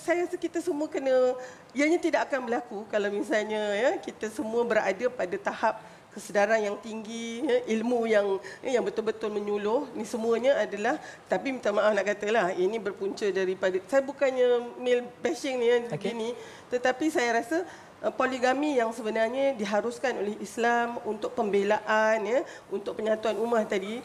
saya rasa kita semua kena, ianya tidak akan berlaku kalau misalnya ya kita semua berada pada tahap kesedaran yang tinggi, ya, ilmu yang betul-betul menyuluh. Ini semuanya adalah, tapi minta maaf nak katalah, ini berpunca daripada, saya bukannya male bashing ni begini, tetapi saya rasa poligami yang sebenarnya diharuskan oleh Islam untuk pembelaan ya, untuk penyatuan ummah tadi,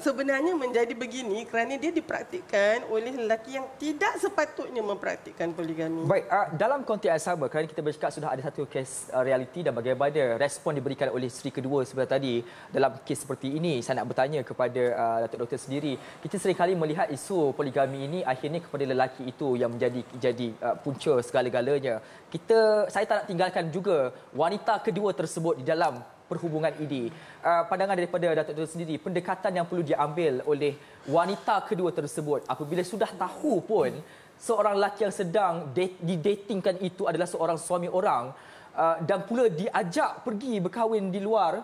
sebenarnya menjadi begini kerana dia dipraktikkan oleh lelaki yang tidak sepatutnya mempraktikkan poligami. Baik, dalam konteks yang sama, kerana kita bercakap sudah ada satu kes realiti dan bagaimana respon diberikan oleh isteri kedua sebentar tadi dalam kes seperti ini, saya nak bertanya kepada Datuk Doktor sendiri. Kita seringkali melihat isu poligami ini akhirnya kepada lelaki itu yang menjadi punca segala-galanya. Saya tak nak tinggalkan juga wanita kedua tersebut di dalam perhubungan ini. Pandangan daripada Datuk Doktor sendiri, pendekatan yang perlu diambil oleh wanita kedua tersebut apabila sudah tahu pun seorang lelaki yang sedang didatingkan itu adalah seorang suami orang dan pula diajak pergi berkahwin di luar,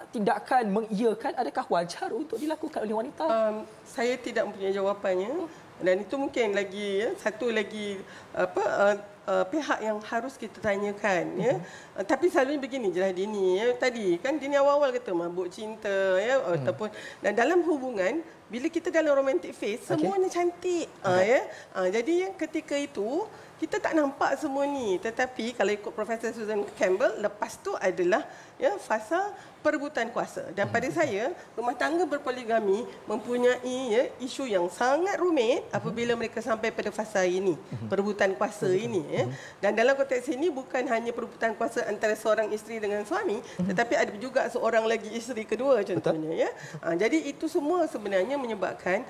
tindakan mengiyakan adakah wajar untuk dilakukan oleh wanita? Saya tidak mempunyai jawapannya dan itu mungkin lagi satu lagi pihak yang harus kita tanyakan ya. Tapi selalunya begini jelah Dini ya. Tadi kan Dini awal-awal kata mabuk cinta ya ataupun dan dalam hubungan bila kita dalam romantic phase, semuanya cantik. Jadi yang ketika itu, kita tak nampak semua ni. Tetapi kalau ikut Profesor Susan Campbell, lepas tu adalah fasa perebutan kuasa. Dan pada saya, rumah tangga berpoligami mempunyai isu yang sangat rumit apabila mereka sampai pada fasa ini, perebutan kuasa ini. Dan dalam konteks ini bukan hanya perebutan kuasa antara seorang isteri dengan suami, tetapi ada juga seorang lagi isteri kedua contohnya. Jadi itu semua sebenarnya menyebabkan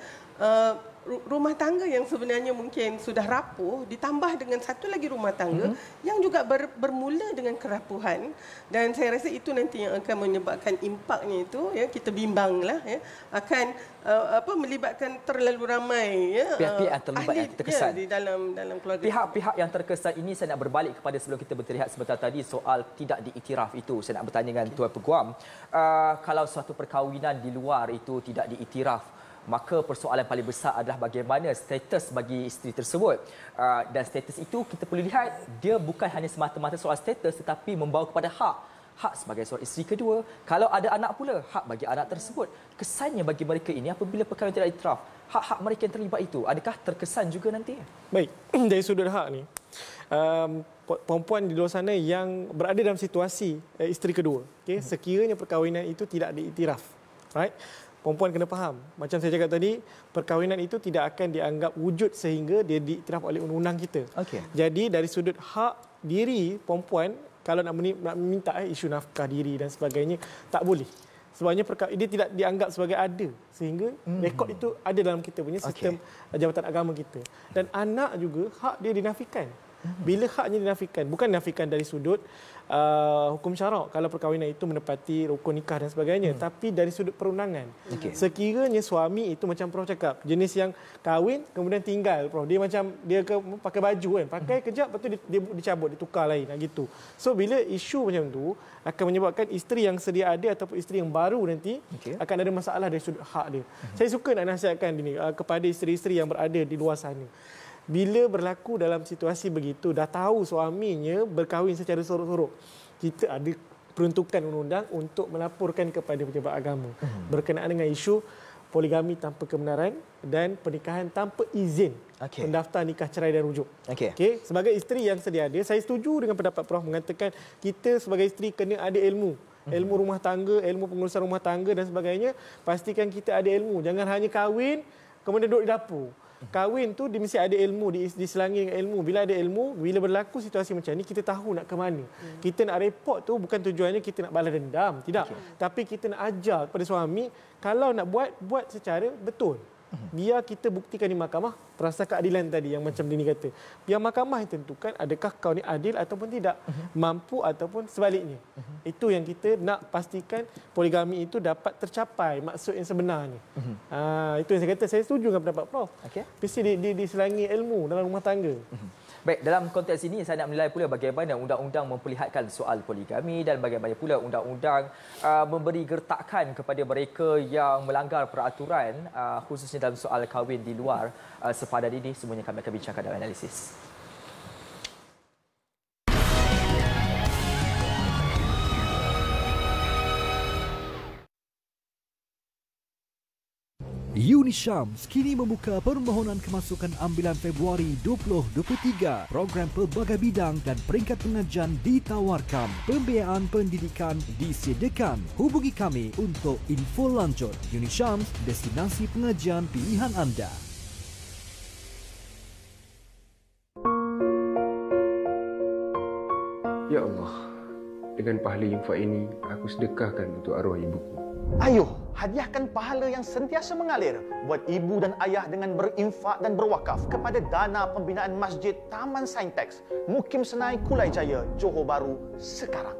rumah tangga yang sebenarnya mungkin sudah rapuh ditambah dengan satu lagi rumah tangga yang juga bermula dengan kerapuhan, dan saya rasa itu nanti yang akan menyebabkan impaknya itu kita bimbanglah akan melibatkan terlalu ramai pihak-pihak yang terlibat yang terkesan di dalam keluarga. Pihak-pihak yang terkesan ini saya nak berbalik kepada sebelum kita berteriak sebentar tadi soal tidak diiktiraf itu. Saya nak bertanya dengan Tuan Peguam, kalau suatu perkahwinan di luar itu tidak diiktiraf, maka persoalan paling besar adalah bagaimana status bagi isteri tersebut. Dan status itu kita perlu lihat, dia bukan hanya semata-mata soal status tetapi membawa kepada hak sebagai seorang isteri kedua. Kalau ada anak pula, hak bagi anak tersebut. Kesannya bagi mereka ini apabila perkahwinan tidak iktiraf, hak-hak mereka yang terlibat itu, adakah terkesan juga nanti? Baik, dari sudut hak ni, perempuan di luar sana yang berada dalam situasi isteri kedua, sekiranya perkahwinan itu tidak diiktiraf, right? Perempuan kena faham, macam saya cakap tadi, perkahwinan itu tidak akan dianggap wujud sehingga dia diiktiraf oleh undang-undang kita. Jadi dari sudut hak diri perempuan, kalau nak meminta isu nafkah diri dan sebagainya, tak boleh. Sebabnya dia tidak dianggap sebagai ada, sehingga rekod itu ada dalam kita punya sistem jabatan agama kita. Dan anak juga hak dia dinafikan. Bila haknya dinafikan, bukan dinafikan dari sudut hukum syarak kalau perkahwinan itu menepati rukun nikah dan sebagainya, tapi dari sudut perundangan. Sekiranya suami itu macam Prof cakap, jenis yang kahwin kemudian tinggal, Prof, dia macam dia pakai baju kan, pakai kejap lepas tu dia dicabut, ditukar lain gitu. So bila isu macam tu akan menyebabkan isteri yang sedia ada ataupun isteri yang baru nanti akan ada masalah dari sudut hak dia. Saya suka nak nasihatkan ini kepada isteri-isteri yang berada di luar sana. Bila berlaku dalam situasi begitu, dah tahu suaminya berkahwin secara sorok-sorok, kita ada peruntukan undang-undang untuk melaporkan kepada pejabat agama berkenaan dengan isu poligami tanpa kebenaran dan pernikahan tanpa izin pendaftar nikah cerai dan rujuk. Sebagai isteri yang sedia ada, saya setuju dengan pendapat Prof mengatakan kita sebagai isteri kena ada ilmu rumah tangga, ilmu pengurusan rumah tangga dan sebagainya. Pastikan kita ada ilmu, jangan hanya kahwin kemudian duduk di dapur. Kahwin tu dia mesti ada ilmu, diselangi dengan ilmu. Bila ada ilmu, bila berlaku situasi macam ni, kita tahu nak ke mana. Kita nak report tu bukan tujuannya kita nak balas dendam, tidak. Tapi kita nak ajar kepada suami, kalau nak buat secara betul. Biar kita buktikan di mahkamah perasaan keadilan tadi yang macam Dini kata. Biar mahkamah yang tentukan adakah kau ni adil ataupun tidak, mampu ataupun sebaliknya. Itu yang kita nak pastikan poligami itu dapat tercapai maksud yang sebenarnya. Itu yang saya kata, saya setuju dengan pendapat Prof. Mesti diselangi ilmu dalam rumah tangga. Baik, dalam konteks ini saya nak menilai pula bagaimana undang-undang memperlihatkan soal poligami dan bagaimana pula undang-undang memberi gertakan kepada mereka yang melanggar peraturan khususnya dalam soal kahwin di luar sepadan ini. Semuanya kami akan bincangkan dalam analisis. UniSyams kini membuka permohonan kemasukan ambilan Februari 2023. Program pelbagai bidang dan peringkat pengajian ditawarkan. Pembiayaan pendidikan disediakan. Hubungi kami untuk info lanjut. UniSyams, destinasi pengajian pilihan anda. Ya Allah, dengan pahala infak ini, aku sedekahkan untuk arwah ibuku. Ayuh, hadiahkan pahala yang sentiasa mengalir buat ibu dan ayah dengan berinfak dan berwakaf kepada dana pembinaan Masjid Taman Saintex, Mukim Senai, Kulai Jaya, Johor Bahru sekarang.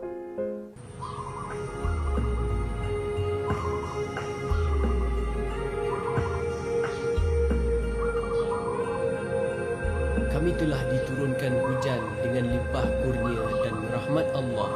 Kami telah diturunkan hujan dengan limpah kurnia dan rahmat Allah.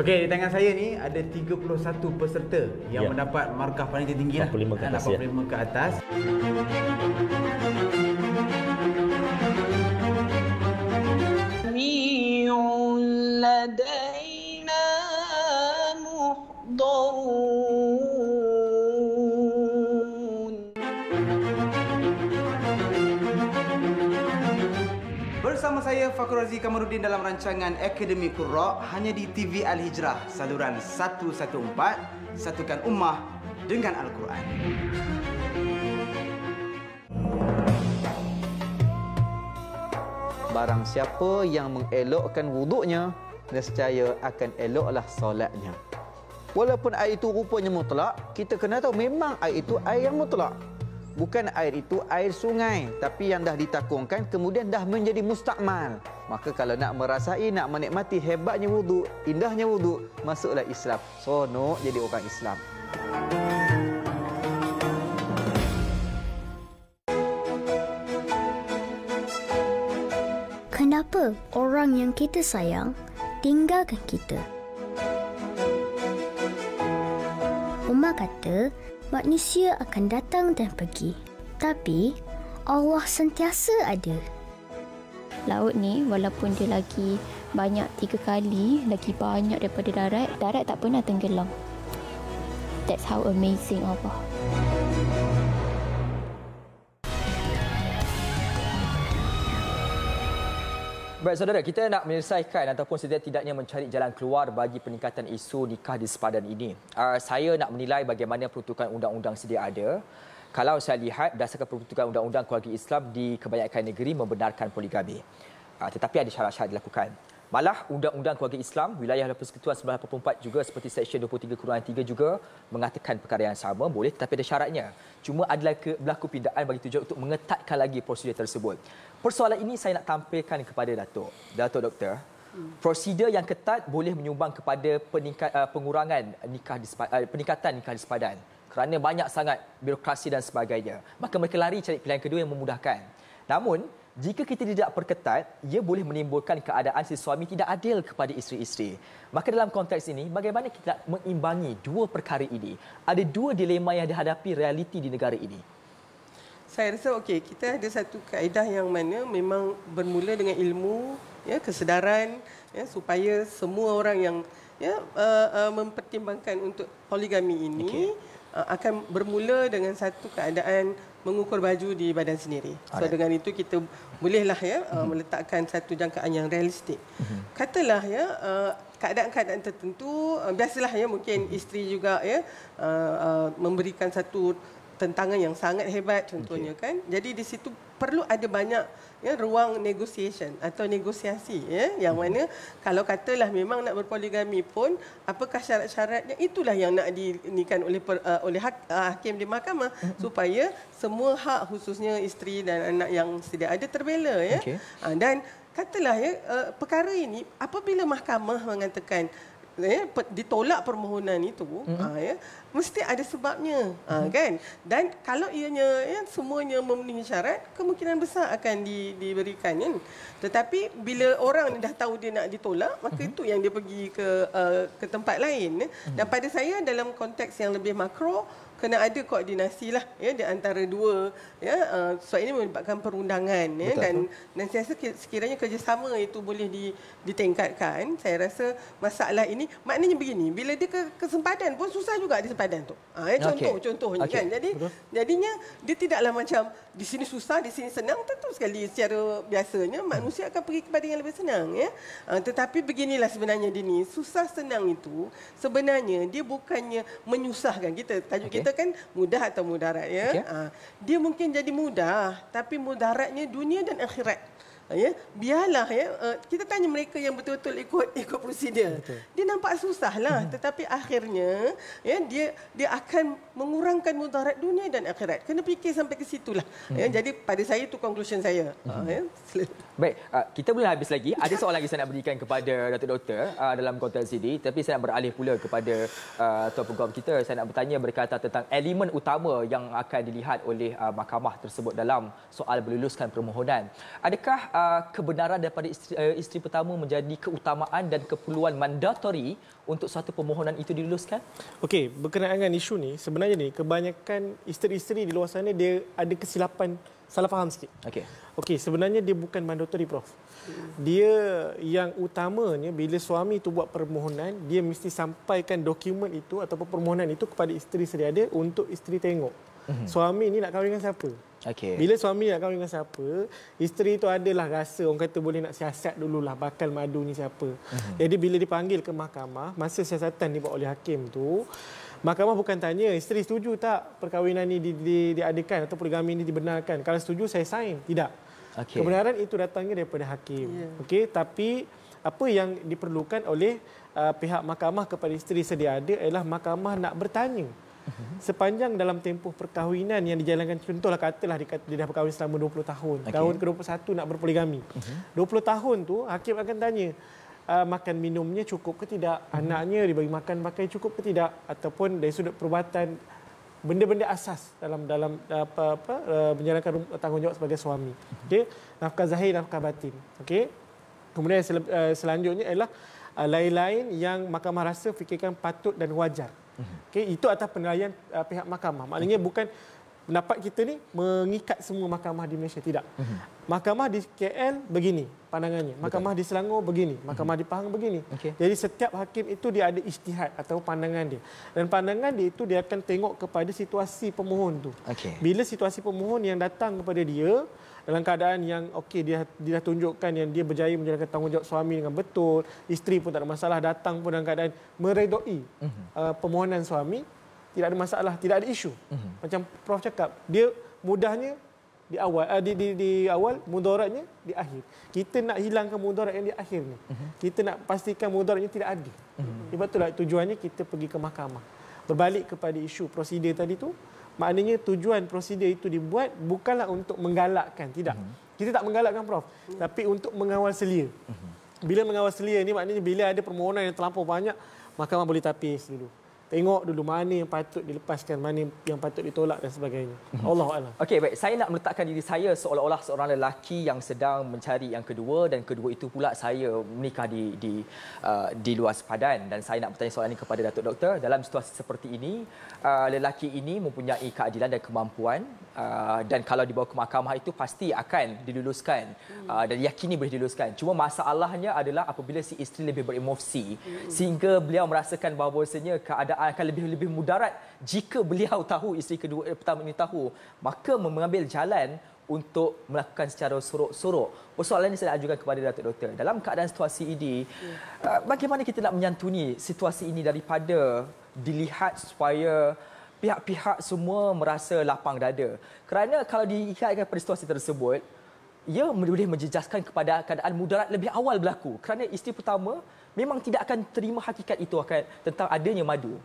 Okey, di tangan saya ni ada 31 peserta yang mendapat markah paling tertinggi 85 ke atas, 85 ke atas. لدينا محضرون. Bersama saya Fakhur Razi Kamarudin dalam rancangan Akademi Qurra hanya di TV Al-Hijrah, saluran 114, satukan ummah dengan Al-Quran. Barang siapa yang mengelokkan wuduknya, nescaya akan eloklah solatnya. Walaupun air itu rupanya mutlak, kita kena tahu memang air itu air yang mutlak. Bukan air itu air sungai, tapi yang dah ditakungkan kemudian dah menjadi mustakmal. Maka kalau nak merasai, nak menikmati hebatnya wuduk, indahnya wuduk, masuklah Islam. Sonok jadi orang Islam. Kenapa orang yang kita sayang tinggalkan kita? Umar kata, manusia akan datang dan pergi, tapi Allah sentiasa ada. Laut ni walaupun dia lagi banyak 3 kali, lagi banyak daripada darat, darat tak pernah tenggelam. That's how amazing Allah. Baik saudara, kita nak menyelesaikan ataupun setidak-tidaknya mencari jalan keluar bagi peningkatan isu nikah di sepadan ini. Saya nak menilai bagaimana peruntukan undang-undang sedia ada. Kalau saya lihat berdasarkan peruntukan undang-undang keluarga Islam di kebanyakan negeri membenarkan poligami. Tetapi ada syarat-syarat dilakukan. Malah Undang-Undang Keluarga Islam Wilayah Persekutuan 1984 juga seperti Seksyen 23-3 juga mengatakan perkara yang sama, boleh tetapi ada syaratnya. Cuma adalah berlaku pindaan bagi tujuan untuk mengetatkan lagi prosedur tersebut. Persoalan ini saya nak tampilkan kepada Datuk Doktor. Prosedur yang ketat boleh menyumbang kepada pengurangan peningkatan nikah di sepadan. Kerana banyak sangat birokrasi dan sebagainya. Maka mereka lari cari pilihan kedua yang memudahkan. Namun, jika kita tidak perketat, ia boleh menimbulkan keadaan si suami tidak adil kepada isteri-isteri. Maka dalam konteks ini, bagaimana kita mengimbangi dua perkara ini? Ada dua dilema yang dihadapi realiti di negara ini. Saya rasa kita ada satu kaedah yang mana memang bermula dengan ilmu, kesedaran, supaya semua orang yang mempertimbangkan untuk poligami ini akan bermula dengan satu keadaan mengukur baju di badan sendiri. So dengan itu kita bolehlah meletakkan satu jangkaan yang realistik. Katalah keadaan-keadaan tertentu, biasalah mungkin isteri juga memberikan satu tentangan yang sangat hebat contohnya kan. Jadi di situ perlu ada banyak ruang negotiation atau negosiasi yang mana kalau katalah memang nak berpoligami pun apakah syarat-syaratnya, itulah yang nak dinikan oleh hakim di mahkamah supaya semua hak khususnya isteri dan anak yang sedia ada terbela dan katalah perkara ini apabila mahkamah mengatakan ditolak permohonan itu mesti ada sebabnya kan, dan kalau ianya semuanya memenuhi syarat kemungkinan besar akan diberikan kan. Tetapi bila orang dah tahu dia nak ditolak maka itu yang dia pergi ke tempat lain dan pada saya dalam konteks yang lebih makro kena ada koordinasi lah di antara dua sebab ini melibatkan perundangan dan saya rasa sekiranya kerjasama itu boleh ditingkatkan, saya rasa masalah ini maknanya begini, bila dia ke sempadan pun susah juga di sempadan tu contohnya kan, jadinya dia tidaklah macam di sini susah di sini senang, tentu sekali secara biasanya manusia akan pergi kepada yang lebih senang tetapi beginilah sebenarnya Dini, susah senang itu sebenarnya dia bukannya menyusahkan kita, tajuk kita kan mudah atau mudarat dia mungkin jadi mudah tapi mudaratnya dunia dan akhirat. Biarlah kita tanya mereka yang betul-betul ikut prosedur. Dia nampak susahlah tetapi akhirnya dia akan mengurangkan mudarat dunia dan akhirat. Kena fikir sampai ke situlah. Jadi pada saya itu conclusion saya. Baik, kita belum habis lagi. Ada soalan lagi saya nak berikan kepada Datuk Doktor dalam konteks ini, tapi saya nak beralih pula kepada tuan peguam kita. Saya nak bertanya berkaitan tentang elemen utama yang akan dilihat oleh mahkamah tersebut dalam soal berluluskan permohonan. Adakah kebenaran daripada isteri pertama menjadi keutamaan dan keperluan mandatori untuk suatu permohonan itu diluluskan? Okey, berkenaan dengan isu ni, sebenarnya ni kebanyakan isteri-isteri di luar sana dia ada kesilapan, salah faham sikit. Okey, sebenarnya dia bukan mandatori, Prof. Dia yang utamanya bila suami itu buat permohonan, dia mesti sampaikan dokumen itu ataupun permohonan itu kepada isteri sedia ada untuk isteri tengok. Suami ni nak kahwin dengan siapa? Bila suami nak kahwin dengan siapa, isteri itu adalah rasa, orang kata boleh nak siasat dululah bakal madu ni siapa. Jadi bila dipanggil ke mahkamah, masa siasatan dibuat oleh hakim tu, mahkamah bukan tanya isteri setuju tak perkahwinan ni diadakan atau poligami ni dibenarkan. Kalau setuju saya sign. Tidak. Kebenaran itu datangnya daripada hakim. Okey, tapi apa yang diperlukan oleh pihak mahkamah kepada isteri sedia ada ialah mahkamah nak bertanya. Sepanjang dalam tempoh perkahwinan yang dijalankan, contohlah katalah dia dah berkahwin selama 20 tahun. Tahun ke-21 nak berpoligami. 20 tahun tu hakim akan tanya makan minumnya cukup ke tidak, anaknya dibagi makan pakai cukup ke tidak, ataupun dari sudut perubatan benda-benda asas dalam menjalankan tanggungjawab sebagai suami. Okey, nafkah zahir, nafkah batin. Okey. Kemudian selanjutnya ialah lain-lain yang mahkamah rasa fikirkan patut dan wajar. Okey, itu atas penilaian pihak mahkamah. Maknanya bukan pendapat kita ni mengikat semua mahkamah di Malaysia, tidak. Mahkamah di KL begini pandangannya, mahkamah di Selangor begini, mahkamah di Pahang begini. Jadi setiap hakim itu dia ada ijtihad atau pandangan dia. Dan pandangan dia itu dia akan tengok kepada situasi pemohon tu. Bila situasi pemohon yang datang kepada dia dalam keadaan yang okey, dia dah tunjukkan yang dia berjaya menjalankan tanggungjawab suami dengan betul, isteri pun tak ada masalah, datang pun dalam keadaan meredoi permohonan suami, tidak ada masalah, tidak ada isu. Macam Prof cakap, dia mudahnya di awal, di awal, mudaratnya di akhir. Kita nak hilangkan mudarat yang di akhir ni. Kita nak pastikan mudaratnya tidak ada. Sebab itulah tujuannya kita pergi ke mahkamah. Berbalik kepada isu prosedur tadi tu, maknanya tujuan prosedur itu dibuat bukanlah untuk menggalakkan, tidak. Kita tak menggalakkan, Prof, tapi untuk mengawal selia. Bila mengawal selia ni maknanya bila ada permohonan yang terlampau banyak, mahkamah boleh tapis dulu. Tengok dulu mana yang patut dilepaskan, mana yang patut ditolak dan sebagainya. Allahuakbar. Okey, baik. Saya nak meletakkan diri saya seolah-olah seorang lelaki yang sedang mencari yang kedua, dan kedua itu pula saya menikah di luar sepadan, dan saya nak bertanya soalan ini kepada Datuk Doktor. Dalam situasi seperti ini, lelaki ini mempunyai keadilan dan kemampuan, dan kalau dibawa ke mahkamah itu pasti akan diluluskan, dan yakini boleh diluluskan. Cuma masalahnya adalah apabila si isteri lebih beremosi sehingga beliau merasakan bahawasanya keadaan akan lebih mudarat jika beliau tahu, isteri kedua pertama ini tahu, maka mengambil jalan untuk melakukan secara sorok-sorok. Persoalan ini saya nak ajukan kepada Datuk Doktor. Dalam keadaan situasi ini, bagaimana kita nak menyantuni situasi ini daripada dilihat supaya pihak-pihak semua merasa lapang dada? Kerana kalau diikatkan pada situasi tersebut, ia boleh menjejaskan kepada keadaan mudarat lebih awal berlaku. Kerana isteri pertama memang tidak akan terima hakikat itu akan tentang adanya madu.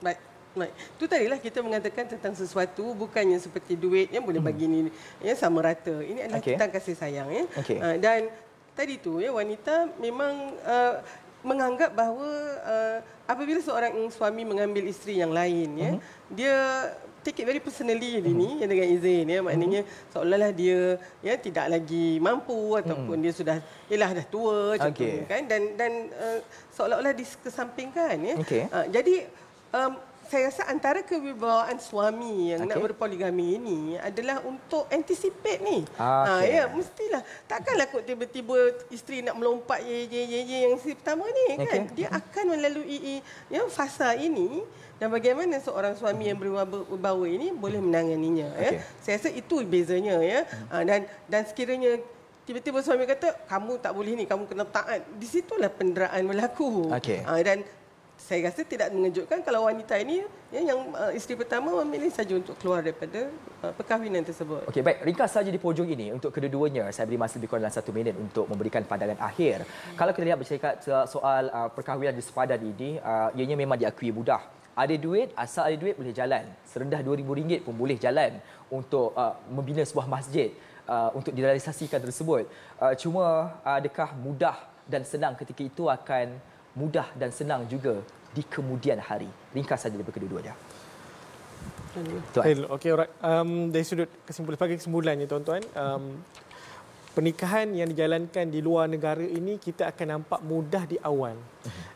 Baik. Itu tadilah kita mengatakan tentang sesuatu bukannya seperti duit yang boleh bagi ni ya sama rata. Ini adalah tentang kasih sayang ya. Dan tadi tu ya, wanita memang menganggap bahawa apabila seorang suami mengambil isteri yang lain ya, dia take it very personally ini yang dengan izin ya, maknanya seolah-olah dia ya tidak lagi mampu ataupun dia sudah dah tua contohnya kan, dan seolah-olah dikesampingkan ya. Jadi saya rasa antara kewibawaan suami yang nak berpoligami ini adalah untuk anticipate ni. Ya, mestilah. Takkanlah kok tiba-tiba isteri nak melompat yang isteri pertama ni kan. Dia akan melalui fasa ini, dan bagaimana seorang suami yang berwibawa ini boleh menanganinya ya. Saya rasa itu bezanya ya. Dan sekiranya tiba-tiba suami kata kamu tak boleh ni, kamu kena taat, di situlah penderaan berlaku. Dan saya rasa tidak mengejutkan kalau wanita ini yang isteri pertama memilih saja untuk keluar daripada perkahwinan tersebut. Okey, baik. Ringkas saja di pojok ini untuk kedua-duanya. Saya beri masa lebih kurang dalam 1 minit untuk memberikan pandangan akhir. Kalau kita lihat bercakap soal perkahwinan di sepadan ini, ianya memang diakui mudah. Ada duit, asal ada duit boleh jalan. Serendah RM2,000 pun boleh jalan untuk membina sebuah masjid, untuk direalisasikan tersebut. Cuma adakah mudah dan senang ketika itu akan mudah dan senang juga di kemudian hari? Ringkas saja daripada kedua-duanya. Okey, alright. Dari sudut kesimpulannya tuan-tuan, pernikahan yang dijalankan di luar negara ini kita akan nampak mudah di awal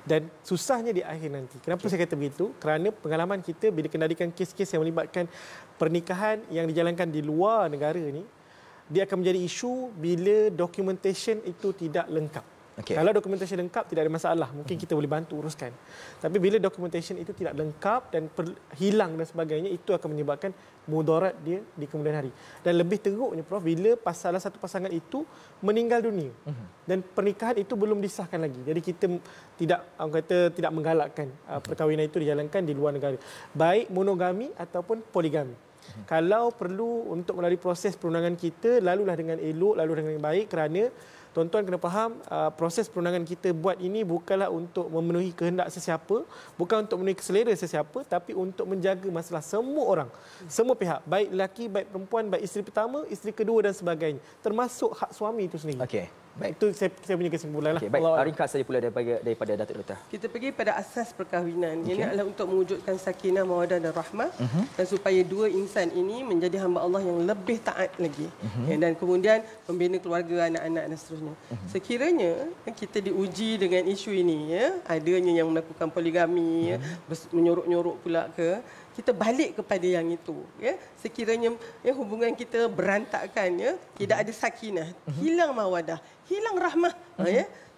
dan susahnya di akhir nanti. Kenapa saya kata begitu? Kerana pengalaman kita bila kendalikan kes-kes yang melibatkan pernikahan yang dijalankan di luar negara ini, dia akan menjadi isu bila documentation itu tidak lengkap. Kalau dokumentasi lengkap tidak ada masalah, mungkin kita boleh bantu uruskan. Tapi bila dokumentasi itu tidak lengkap dan hilang dan sebagainya, itu akan menyebabkan mudarat dia di kemudian hari. Dan lebih teruknya Prof, bila salah satu pasangan itu meninggal dunia dan pernikahan itu belum disahkan lagi. Jadi kita tidak menggalakkan perkahwinan itu dijalankan di luar negara, baik monogami ataupun poligami. Kalau perlu untuk melalui proses perundangan kita, lalulah dengan elok, lalu dengan baik, kerana tuan-tuan kena faham, proses perundangan kita buat ini bukanlah untuk memenuhi kehendak sesiapa, bukan untuk memenuhi selera sesiapa, tapi untuk menjaga masalah semua orang, semua pihak, baik lelaki, baik perempuan, baik isteri pertama, isteri kedua dan sebagainya, termasuk hak suami itu sendiri. Baik. Itu saya punya kesimpulan lah. Baik, ringkas saja pula daripada Datuk Doktor. Kita pergi pada asas perkahwinan. Ini adalah untuk mewujudkan sakinah, mawaddah dan rahmah, dan supaya dua insan ini menjadi hamba Allah yang lebih taat lagi. Dan kemudian membina keluarga, anak-anak dan seterusnya. Sekiranya kita diuji dengan isu ini, adanya yang melakukan poligami, menyorok-nyorok pula ke, kita balik kepada yang itu. Sekiranya hubungan kita berantakan, tidak ada sakinah, hilang mawadah, hilang rahmah.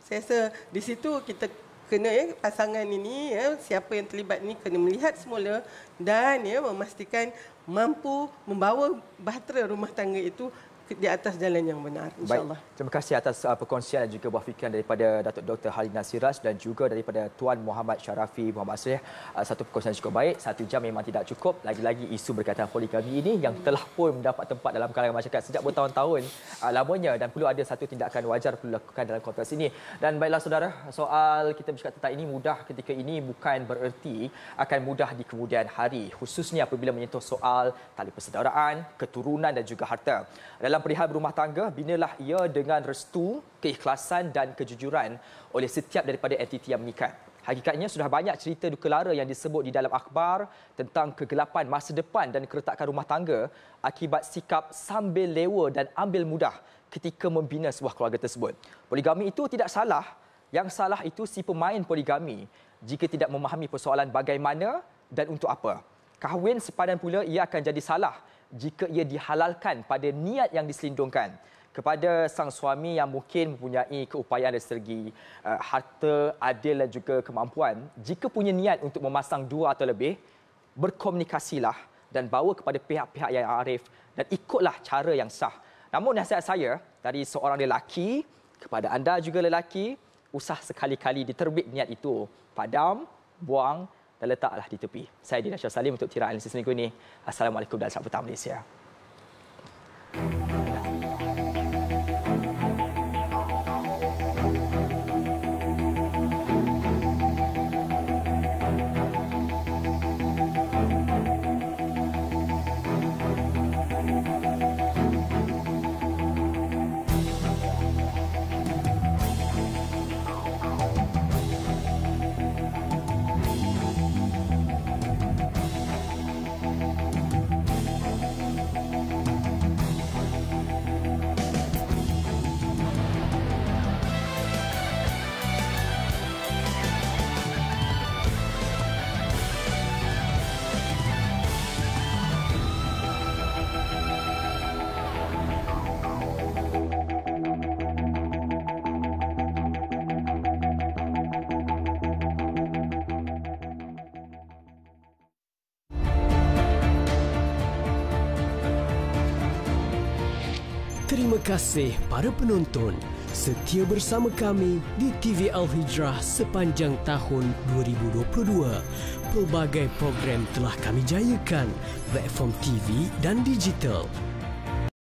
Saya rasa di situ kita kena pasangan ini, siapa yang terlibat ini kena melihat semula dan memastikan mampu membawa bahtera rumah tangga itu di atas jalan yang benar, insya-Allah. Baik, terima kasih atas perkongsian dan juga buah fikiran daripada Datuk Dr. Halina Siraj dan juga daripada Tuan Muhammad Syarafi Muhammad Asrih. Satu perkongsian cukup baik, 1 jam memang tidak cukup. Lagi-lagi isu berkaitan poligami ini yang telah pun mendapat tempat dalam kalangan masyarakat sejak bertahun-tahun lamanya dan perlu ada satu tindakan wajar perlu dilakukan dalam konteks ini. Dan baiklah saudara, soal kita bercakap tentang ini mudah ketika ini bukan bererti akan mudah di kemudian hari, khususnya apabila menyentuh soal tali persaudaraan, keturunan dan juga harta. Dalam perihal berumah tangga, binalah ia dengan restu, keikhlasan dan kejujuran oleh setiap daripada entiti yang mengikat. Hakikatnya sudah banyak cerita duka lara yang disebut di dalam akhbar tentang kegelapan masa depan dan keretakan rumah tangga akibat sikap sambil lewa dan ambil mudah ketika membina sebuah keluarga tersebut. Poligami itu tidak salah. Yang salah itu si pemain poligami jika tidak memahami persoalan bagaimana dan untuk apa. Kahwin sepadan pula ia akan jadi salah jika ia dihalalkan pada niat yang diselindungkan. Kepada sang suami yang mungkin mempunyai keupayaan dari segi harta, adil dan juga kemampuan, jika punya niat untuk memasang 2 atau lebih, berkomunikasilah dan bawa kepada pihak-pihak yang arif dan ikutlah cara yang sah. Namun nasihat saya dari seorang lelaki kepada anda juga lelaki, usah sekali-kali diterbit niat itu, padam, buang dan letaklah di tepi. Saya Dina Syah Salim untuk tirai analisis minggu ini. Assalamualaikum dan selamat petang Malaysia. Terima kasih para penonton setia bersama kami di TV Al-Hijrah sepanjang tahun 2022. Pelbagai program telah kami jayakan, platform TV dan digital.